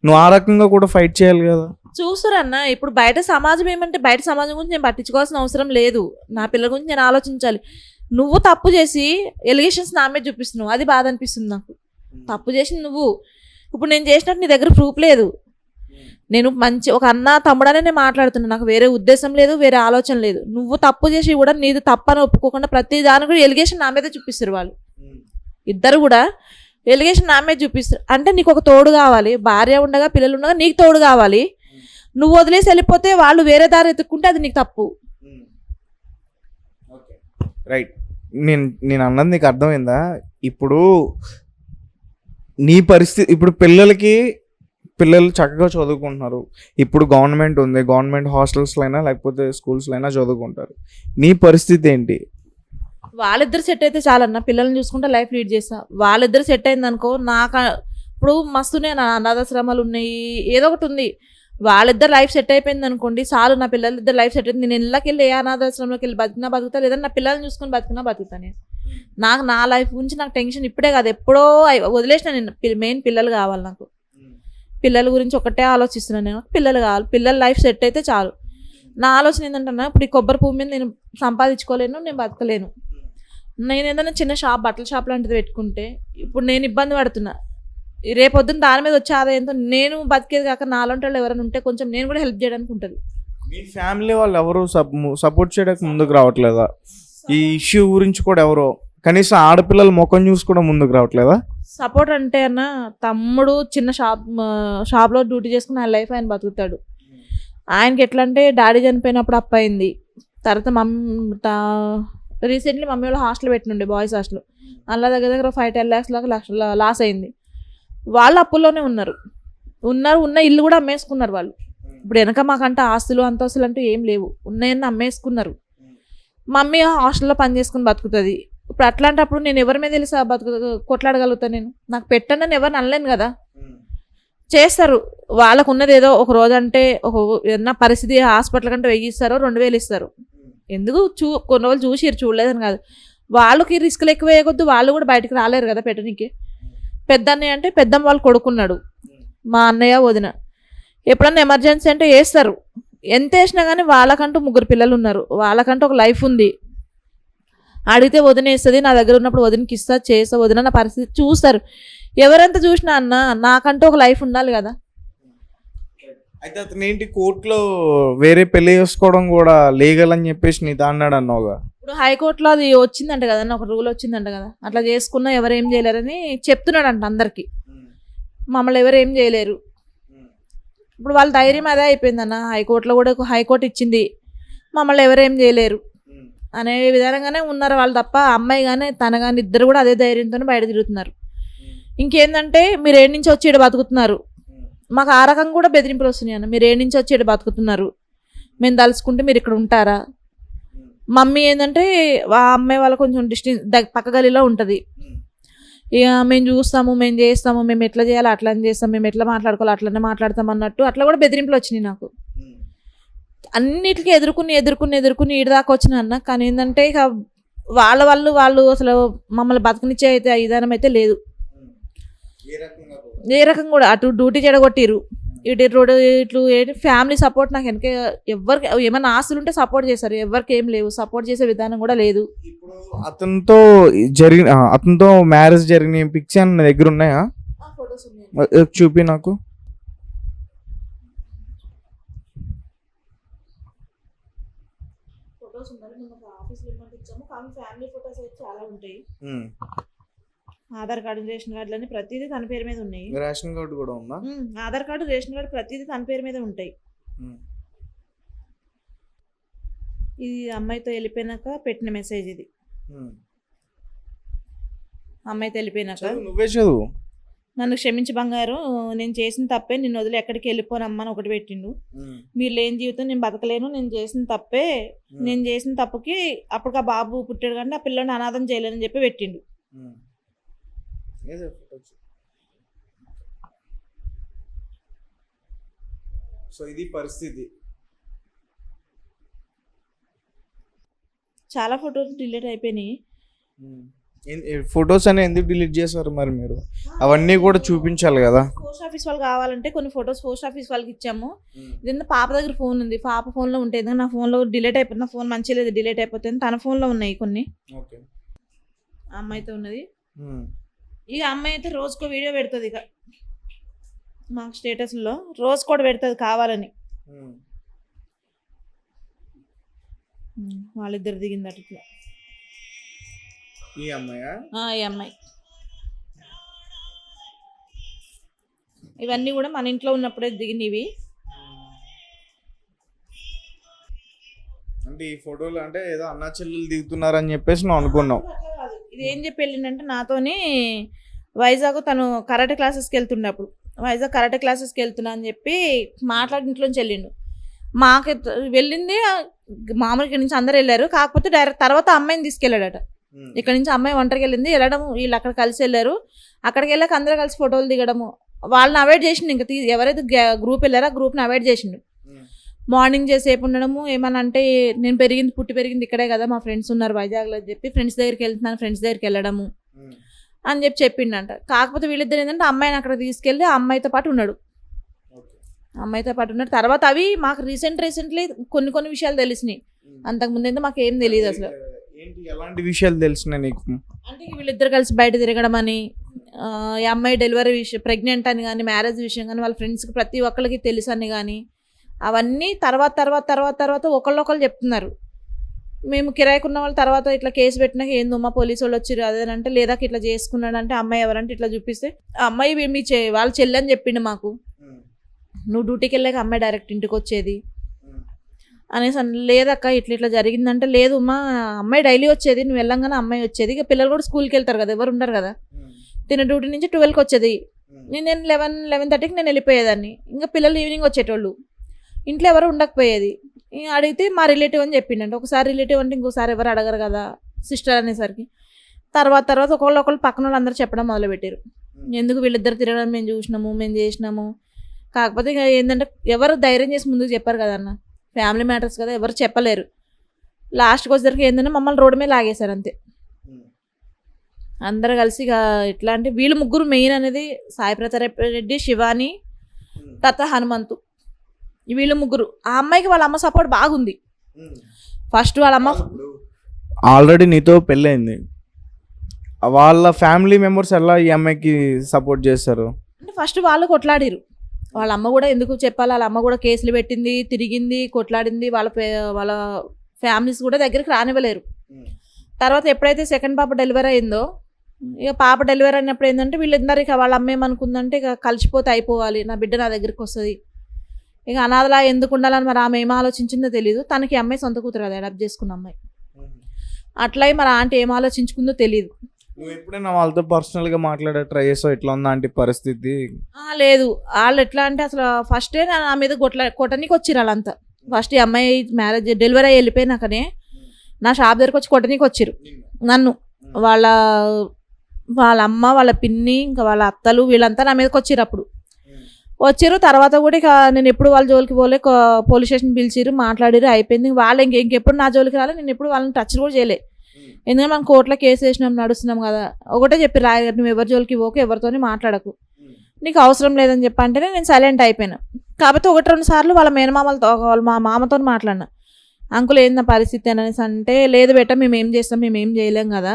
నువ్వు ఆ రకంగా కూడా ఫైట్ చేయాలి కదా. చూస్తురన్న ఇప్పుడు బయట సమాజం ఏమంటే బయట సమాజం గురించి నేను పట్టించుకోవాల్సిన అవసరం లేదు. నా పిల్లల గురించి నేను ఆలోచించాలి. నువ్వు తప్పు చేసి ఎలిగేషన్స్ నా మీద చూపిస్తున్నావు, అది బాధ అనిపిస్తుంది నాకు. తప్పు చేసి నువ్వు ఇప్పుడు నేను చేసినట్టు నీ దగ్గర ప్రూఫ్ లేదు. నేను మంచి ఒక అన్న తమ్ముడనే నేను మాట్లాడుతున్నాను, నాకు వేరే ఉద్దేశం లేదు, వేరే ఆలోచన లేదు. నువ్వు తప్పు చేసి కూడా నీది తప్పని ఒప్పుకోకుండా ప్రతి దాని కూడా ఎలిగేషన్ నా మీదే చూపిస్తారు వాళ్ళు ఇద్దరు కూడా. ఎలిగేషన్ నా మీద చూపిస్తారు అంటే నీకు ఒక తోడు కావాలి, భార్య ఉండగా పిల్లలు ఉండగా నీకు తోడు కావాలి. నువ్వు వదిలేసి వెళ్ళిపోతే వాళ్ళు వేరే దారి ఎత్తుక్కుంటే అది నీకు తప్పు. రైట్. నేను అన్నది నీకు అర్థమైందా? ఇప్పుడు నీ పరిస్థితి, ఇప్పుడు పిల్లలు చక్కగా చదువుకుంటున్నారు. ఇప్పుడు గవర్నమెంట్ ఉంది, గవర్నమెంట్ హాస్టల్స్లో అయినా లేకపోతే స్కూల్స్లో అయినా చదువుకుంటారు. నీ పరిస్థితి ఏంటి? వాళ్ళిద్దరు సెట్ అయితే చాలన్న, పిల్లల్ని చూసుకుంటే లైఫ్ లీడ్ చేస్తా. వాళ్ళిద్దరు సెట్ అయింది అనుకో, నాకు ఇప్పుడు మస్తునే నా అనాథాశ్రమాలు ఉన్నాయి, ఏదో ఒకటి ఉంది. వాళ్ళిద్దరు లైఫ్ సెట్ అయిపోయింది అనుకోండి చాలు, నా పిల్లలిద్దరు లైఫ్ సెట్ అయింది. నేను ఇళ్ళకెళ్ళి ఏ అనాథాశ్రమంలోకి వెళ్ళి బతికినా బతుకుతా, లేదంటే నా పిల్లల్ని చూసుకొని బతుకుతా. నేను నాకు నా లైఫ్ గురించి నాకు టెన్షన్ ఇప్పుడే కాదు, ఎప్పుడో వదిలేసిన. నేను మెయిన్ పిల్లలు కావాలి నాకు. పిల్లల గురించి ఒకటే ఆలోచిస్తున్నాను నేను, పిల్లలు కావాలి. పిల్లల లైఫ్ సెట్ అయితే చాలు. నా ఆలోచన ఏంటంటే ఇప్పుడు ఈ కొబ్బరి పువ్వు మీద నేను సంపాదించుకోలేను, నేను బతకలేను. నేను ఏదైనా చిన్న షాప్, బట్టల షాప్ లాంటిది పెట్టుకుంటే ఇప్పుడు నేను ఇబ్బంది పడుతున్నా. రేపొద్దున దాని మీద వచ్చే ఆదాయంతో నేను బతికేది కాక నాలాంటి వాళ్ళు ఎవరైనా ఉంటే కొంచెం నేను కూడా హెల్ప్ చేయడానికి ఉంటుంది. మీ ఫ్యామిలీ వాళ్ళు ఎవరు సపోర్ట్ చేయడానికి ముందుకు రావట్లేదా? ఈ ఇష్యూ గురించి కూడా ఎవరో కనీసం ఆడపిల్లల ముఖం చూసి కూడా ముందుకు రావట్లేదా? సపోర్ట్ అంటే అన్న, తమ్ముడు చిన్న షాప్లో డ్యూటీ చేసుకుని ఆయన లైఫ్ ఆయన బతుకుతాడు. ఆయనకి ఎట్లా అంటే డాడీ చనిపోయినప్పుడు అప్పు అయింది. తర్వాత రీసెంట్లీ మమ్మీ వాళ్ళు హాస్టల్ పెట్టినుండే, బాయ్స్ హాస్టల్. అలా దగ్గర 5-10 lakhs లాగా లాస్ అయింది. వాళ్ళు అప్పుల్లోనే ఉన్న ఇల్లు కూడా అమ్మేసుకున్నారు వాళ్ళు. ఇప్పుడు వెనక మాకంటే ఆస్తులు అంతస్తులు అంటూ ఏం లేవు, ఉన్నాయని అమ్మేసుకున్నారు. మమ్మీ హాస్టల్లో పని చేసుకుని బతుకుతుంది. ఇప్పుడు అట్లాంటప్పుడు నేను ఎవరి మీద తెలిసి కొట్లాడగలుగుతాను? నాకు పెట్టండి అని ఎవరిని అనలేను కదా. చేస్తారు, వాళ్ళకు ఉన్నది ఏదో ఒక రోజు అంటే ఏదన్నా పరిస్థితి హాస్పిటల్ కంటే 1000 ఇస్తారో 2000 ఇస్తారు. ఎందుకు కొన్ని రోజులు చూడలేదని కాదు, వాళ్ళకి రిస్క్లు ఎక్కువ వేయకొద్దు, వాళ్ళు కూడా బయటకు రాలేరు కదా పెట్టడానికి. పెద్ద అన్నయ్య అంటే పెద్దమ్మ వాళ్ళు కొడుకున్నాడు, మా అన్నయ్య వదిన. ఎప్పుడన్నా ఎమర్జెన్సీ అంటే వేస్తారు. ఎంత వేసినా కానీ వాళ్ళకంటూ 3 పిల్లలు ఉన్నారు, వాళ్ళకంటూ ఒక లైఫ్ ఉంది. అడిగితే వదినేస్తుంది, నా దగ్గర ఉన్నప్పుడు వదినకి ఇస్తా, చేస్తా, వదిన నా పరిస్థితి చూస్తారు. ఎవరెంత చూసినా అన్న, నాకంటూ ఒక లైఫ్ ఉండాలి కదా. అయితే అతను ఏంటి కోర్టులో వేరే పెళ్లి చేసుకోవడం కూడా లీగల్ అని చెప్పేసి నీ అన్నాడు అన్నావుగా. ఇప్పుడు హైకోర్టులో అది వచ్చిందంట కదా, ఒక రూల్ వచ్చిందంట కదా, అట్లా చేసుకున్నా ఎవరేం చేయలేరని చెప్తున్నాడంట అందరికి. మమ్మల్ని ఎవరు ఏం చేయలేరు. ఇప్పుడు వాళ్ళ ధైర్యం అదే అయిపోయిందన్న. హైకోర్టులో కూడా హైకోర్టు ఇచ్చింది, మమ్మల్ని ఎవరేం చేయలేరు అనే విధానంగానే ఉన్నారు వాళ్ళు తప్ప, అమ్మాయి కానీ తన కానీ ఇద్దరు కూడా అదే ధైర్యంతో బయట తిరుగుతున్నారు. ఇంకేంటంటే మీరు ఏడు నుంచి వచ్చి ఇక్కడ బతుకుతున్నారు, మాకు ఆ రకంగా కూడా బెదిరింపులు వస్తున్నాయి అన్న. మీరు ఏడు నుంచి వచ్చి ఇక్కడ బతుకుతున్నారు, మేము తలుచుకుంటే మీరు ఇక్కడ ఉంటారా? మమ్మీ ఏంటంటే ఆ అమ్మాయి వాళ్ళ కొంచెం డిస్టెన్స్ పక్క గలీలో ఉంటుంది. ఇక మేము చూస్తాము, మేము చేస్తాము, మేము ఎట్లా చేయాలి అట్లా చేస్తాం, మేము ఎట్లా మాట్లాడుకోవాలి అట్లనే మాట్లాడతాం అన్నట్టు అట్లా కూడా బెదిరింపులు వచ్చినాయి నాకు. అన్నిటికీ ఎదుర్కొని ఈడి దాకా వచ్చిన అన్న. కానీ ఏంటంటే ఇక వాళ్ళు అసలు మమ్మల్ని బతకనిచ్చే అయితే విధానం అయితే లేదు. ఏ రకం కూడా అటు డ్యూటీ చెడగొట్టిరు, ఇటు ఫ్యామిలీ సపోర్ట్ నాకు వెనక ఎవరికి ఏమైనా ఆస్తులు ఉంటే సపోర్ట్ చేస్తారు, ఎవరికి ఏం లేవు, సపోర్ట్ చేసే విధానం కూడా లేదు. అతనితో మ్యారేజ్ జరిగిన పిక్స్ నా దగ్గర ఉన్నాయా? చూపి నాకు. ఫ్యామిలీ ఫోటోస్ అయితే చాలా ఉంటాయి. ఆధార్ కార్డు, రేషన్ కార్డులు అని ప్రతిదీ తన పేరు మీద ఉన్నాయి. రేషన్ కార్డు కూడా ఉందా? ఆధార్ కార్డు, రేషన్ కార్డు ప్రతిదీ తన పేరు మీద ఉంటాయి. ఇది అమ్మాయితో వెళ్ళిపోయినాక పెట్టిన మెసేజ్. ఇది అమ్మాయితో వెళ్ళిపోయినాక, నువ్వే చదువు. నన్ను క్షమించి బంగారు, నేను చేసిన తప్పే, నిన్ను వదిలి ఎక్కడికి వెళ్ళిపోనమ్మని ఒకటి పెట్టిండు. మీరు లేని జీవితం నేను బతకలేను, నేను చేసిన తప్పే, నేను చేసిన తప్పుకి అప్పటికి ఆ బాబు పుట్టాడు కానీ ఆ పిల్లని అనాథం చేయలేనని చెప్పి పెట్టిండు. సో ఇది పరిస్థితి. చాలా ఫోటోలు డిలీట్ అయిపోయినాయి. ఫొటోస్ అని ఎందుకు డిలీట్ చేశారు మరి మీరు? అవన్నీ కూడా చూపించాలి కదా. పోస్ట్ ఆఫీస్ వాళ్ళు కావాలంటే కొన్ని ఫొటోస్ పోస్ట్ ఆఫీస్ వాళ్ళకి ఇచ్చాము. ఇదంతా పాప దగ్గర ఫోన్ ఉంది, పాప ఫోన్లో ఉంటే నా ఫోన్లో డిలీట్ అయిపోతుంది, నా ఫోన్ మంచిగా లేదు డిలీట్ అయిపోతుంది, తన ఫోన్లో ఉన్నాయి కొన్ని. ఓకే. అమ్మాయితో ఉన్నది. ఇక అమ్మాయి అయితే రోజుకో వీడియో పెడుతుంది, ఇక మాకు స్టేటస్లో రోజు కూడా పెడుతుంది కావాలని. వాళ్ళిద్దరు దిగింది అట్లా. ఈ అమ్మాయా? ఈ అమ్మాయి. ఇవన్నీ కూడా మన ఇంట్లో ఉన్నప్పుడే దిగినవి. అంటే ఈ ఫోటోలు అంటే ఏదో అన్నా చెల్లెలు దిగుతున్నారని చెప్పేసి నువ్వు అనుకున్నావు. ఇది ఏం చెప్పి వెళ్ళిందంటే నాతోని వైజాగ్ తను కరాటే క్లాసెస్కి వెళ్తుండే, అప్పుడు వైజాగ్ కరాటే క్లాసెస్కి వెళ్తున్నా అని చెప్పి మాట్లాడి ఇంట్లోంచి వెళ్ళిండు. మాకు వెళ్ళింది మామూలుగా ఇక్కడ నుంచి అందరు వెళ్ళారు, కాకపోతే డైరెక్ట్ తర్వాత అమ్మాయిని తీసుకెళ్ళాడట. ఇక్కడ నుంచి అమ్మాయి ఒంటరికి వెళ్ళింది, వెళ్ళడం వీళ్ళు అక్కడ కలిసి వెళ్ళారు. అక్కడికి వెళ్ళాక అందరూ కలిసి ఫోటోలు దిగడము, వాళ్ళని అవాయిడ్ చేసిండు. ఇంకా ఎవరైతే గ్రూప్ వెళ్ళారో ఆ గ్రూప్ని అవాయిడ్ చేసిండు. మార్నింగ్ చేసేపు ఉండడము, ఏమన్నా అంటే నేను పుట్టి పెరిగింది ఇక్కడే కదా, మా ఫ్రెండ్స్ ఉన్నారు వైజాగ్లో అని చెప్పి ఫ్రెండ్స్ దగ్గరికి వెళ్తున్నాను, ఫ్రెండ్స్ దగ్గరికి వెళ్ళడము అని చెప్పి చెప్పిండంట. కాకపోతే వీళ్ళిద్దరు ఏంటంటే అమ్మాయిని అక్కడ తీసుకెళ్ళి ఆ అమ్మాయితో పాటు ఉన్నాడు. తర్వాత అవి మాకు రీసెంట్లీ కొన్ని విషయాలు తెలిసినాయి. అంతకుముందు అయితే మాకు ఏం తెలియదు అసలు. ఎలాంటి విషయాలు తెలిసినాయి నీకు? అంటే వీళ్ళిద్దరు కలిసి బయట తిరగడం అని, ఈ అమ్మాయి డెలివరీ విషయం, ప్రెగ్నెంట్ అని కానీ, మ్యారేజ్ విషయం కానీ వాళ్ళ ఫ్రెండ్స్కి ప్రతి ఒక్కరికి తెలుసు అని కానీ, అవన్నీ తర్వాత ఒకళ్ళు చెప్తున్నారు. మేము కిరాయికున్న వాళ్ళు తర్వాత ఇట్లా కేసు పెట్టినాక ఏందమ్మా పోలీసు వాళ్ళు వచ్చి అదేనంటే, లేదా ఇట్లా చేసుకున్నాడంటే అమ్మాయి ఎవరంటే ఇట్లా చూపిస్తే అమ్మాయి మీ వాళ్ళ చెల్లి అని చెప్పిండు మాకు. నువ్వు డ్యూటీకి వెళ్ళాక అమ్మాయి డైరెక్ట్ ఇంటికి వచ్చేది అనేసి లేదక్క ఇట్లా జరిగిందంటే, లేదు మా అమ్మాయి డైలీ వచ్చేది, నువ్వు వెళ్ళంగానే అమ్మాయి వచ్చేది. ఇక పిల్లలు కూడా స్కూల్కి వెళ్తారు కదా, ఎవరు ఉండరు కదా, తిన డ్యూటీ నుంచి 12కి వచ్చేది, నేను 11:30కి నేను వెళ్ళిపోయేదాన్ని. ఇంకా పిల్లలు ఈవినింగ్ వచ్చేటోళ్ళు, ఇంట్లో ఎవరు ఉండకపోయేది. అడిగితే మా రిలేటివ్ అని చెప్పిండంటే, ఒకసారి రిలేటివ్ అంటే ఇంకోసారి ఎవరు అడగరు కదా సిస్టర్ అనేసరికి, తర్వాత ఒకళ్ళు పక్కన వాళ్ళు అందరూ చెప్పడం మొదలుపెట్టారు. ఎందుకు వీళ్ళిద్దరు తిరగడం మేము చూసినాము, మేము చేసినాము. కాకపోతే ఇక ఏంటంటే ఎవరు ధైర్యం చేసి ముందుకు చెప్పారు కదా అన్న, ఫ్యామిలీ మ్యాటర్స్ కదా, ఎవరు చెప్పలేరు. లాస్ట్కి వచ్చేసరికి ఏంటంటే మమ్మల్ని రోడ్డు మీద లాగేశారు అంతే. అందరు కలిసి ఇక ఎట్లా అంటే వీళ్ళు ముగ్గురు మెయిన్ అనేది సాయి ప్రతాప్ రెడ్డి, శివాని, తత హనుమంతు, వీళ్ళు ముగ్గురు. ఆ అమ్మాయికి వాళ్ళ అమ్మ సపోర్ట్ బాగుంది. ఫస్ట్ వాళ్ళ అమ్మ ఆల్రెడీ నీతో పెళ్ళయింది, వాళ్ళ ఫ్యామిలీ మెంబర్స్ ఎలా ఈ అమ్మాయికి సపోర్ట్ చేస్తారు అంటే ఫస్ట్ వాళ్ళు కొట్లాడిరు. వాళ్ళ అమ్మ కూడా ఎందుకు చెప్పాలి, వాళ్ళ అమ్మ కూడా కేసులు పెట్టింది, తిరిగింది, కొట్లాడింది. వాళ్ళ ఫ్యామిలీస్ కూడా దగ్గరికి రానివ్వలేరు. తర్వాత ఎప్పుడైతే సెకండ్ పాప డెలివరీ అయిందో, ఇక పాప డెలివరీ అయినప్పుడు ఏంటంటే వీళ్ళందరూ ఇక వాళ్ళ అమ్మ ఏమనుకుందంటే ఇక కలిసిపోతే అయిపోవాలి, నా బిడ్డ నా దగ్గరికి వస్తుంది, ఇక అనాథలా ఎందుకు ఉండాలని మరి ఆమె ఏం ఆలోచించిందో తెలియదు. తనకి అమ్మాయి సొంత కూతురు కదా, అడాప్ట్ చేసుకున్న అమ్మాయి. అట్లా మరి ఆంటీ ఏం ఆలోచించుకుందో తెలియదు. నువ్వు ఎప్పుడైనా వాళ్ళతో పర్సనల్గా మాట్లాడే ట్రై చేసావు ఇట్లా ఉందా ఆంటీ పరిస్థితి? లేదు, వాళ్ళు ఎట్లా అంటే అసలు ఫస్టే నా మీద కొట్టనికి వచ్చిర్రు వాళ్ళంతా. ఫస్ట్ ఈ అమ్మాయి మ్యారేజ్ డెలివరీ అయ్యి వెళ్ళిపోయినాకనే నా షాప్ దగ్గరకు వచ్చి కొట్టనికి వచ్చిర్రు నన్ను. వాళ్ళ అమ్మ, వాళ్ళ పిన్ని, ఇంకా వాళ్ళ అత్తలు వీళ్ళంతా నా మీదకి వచ్చిర్రు. అప్పుడు వచ్చిర్రు. తర్వాత కూడా ఇక నేను ఎప్పుడు వాళ్ళ జోలికి పోలే, పోలీస్ స్టేషన్ పిలిచిర్రు, మాట్లాడిరు, అయిపోయింది. వాళ్ళు ఇంకెప్పుడు నా జోలికి రాలే, నేను ఎప్పుడు వాళ్ళని టచ్ కూడా చేయలే. ఎందుకంటే మనం కోర్టులో కేసు వేసినాం, నడుస్తున్నాం కదా. ఒకటే చెప్పి రాయగారు, నువ్వు ఎవరి జోలికి పోకు, ఎవరితోని మాట్లాడకు, నీకు అవసరం లేదని చెప్పంటేనే నేను సైలెంట్ అయిపోయినా. కాకపోతే 1-2 సార్లు వాళ్ళ మేనమామలతో, మా మామతో మాట్లాడినా, అంకుల్ ఏంది పరిస్థితి అనేసి అంటే, లేదు బెట్ట మేము ఏం చేస్తాం, మేము ఏం చేయలేం కదా,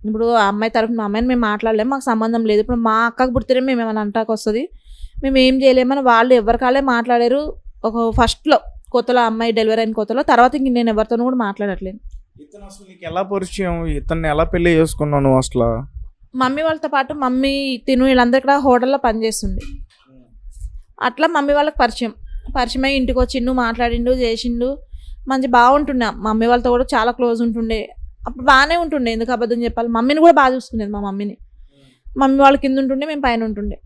ఇప్పుడు ఆ అమ్మాయి తరఫున మా అమ్మాయిని మేము మాట్లాడలేము, మాకు సంబంధం లేదు, ఇప్పుడు మా అక్కకు పుడితేనే మేము ఏమైనా అంటాకు వస్తుంది, మేము ఏం చేయలేమని వాళ్ళు ఎవరికాలే మాట్లాడారు. ఫస్ట్లో కొత్తలో అమ్మాయి డెలివరీ అయిన కొత్తలో, తర్వాత ఇంక నేను ఎవరితోనూ కూడా మాట్లాడట్లేదు. ఇతను అసలు నీకు ఎలా పరిచయం, ఇతన్ని ఎలా పెళ్లి చేసుకున్నావు నువ్వు అసలు? మమ్మీ వాళ్ళతో పాటు మమ్మీ తిను వీళ్ళందరూ ఇక్కడ హోటల్లో పనిచేస్తుండే, అట్లా మమ్మీ వాళ్ళకి పరిచయం అయ్యి ఇంటికి వచ్చిండు, మాట్లాడిండు, చేసిండు, మంచి బాగుంటుండే. మమ్మీ వాళ్ళతో కూడా చాలా క్లోజ్ ఉంటుండే. అప్పుడు బాగానే ఉంటుండే, ఎందుకు అబద్ధం చెప్పాలి. మమ్మీని కూడా బాగా చూసుకునేది. మా మమ్మీని మమ్మీ వాళ్ళ కింద ఉంటుండే, మేము పైన ఉంటుండే.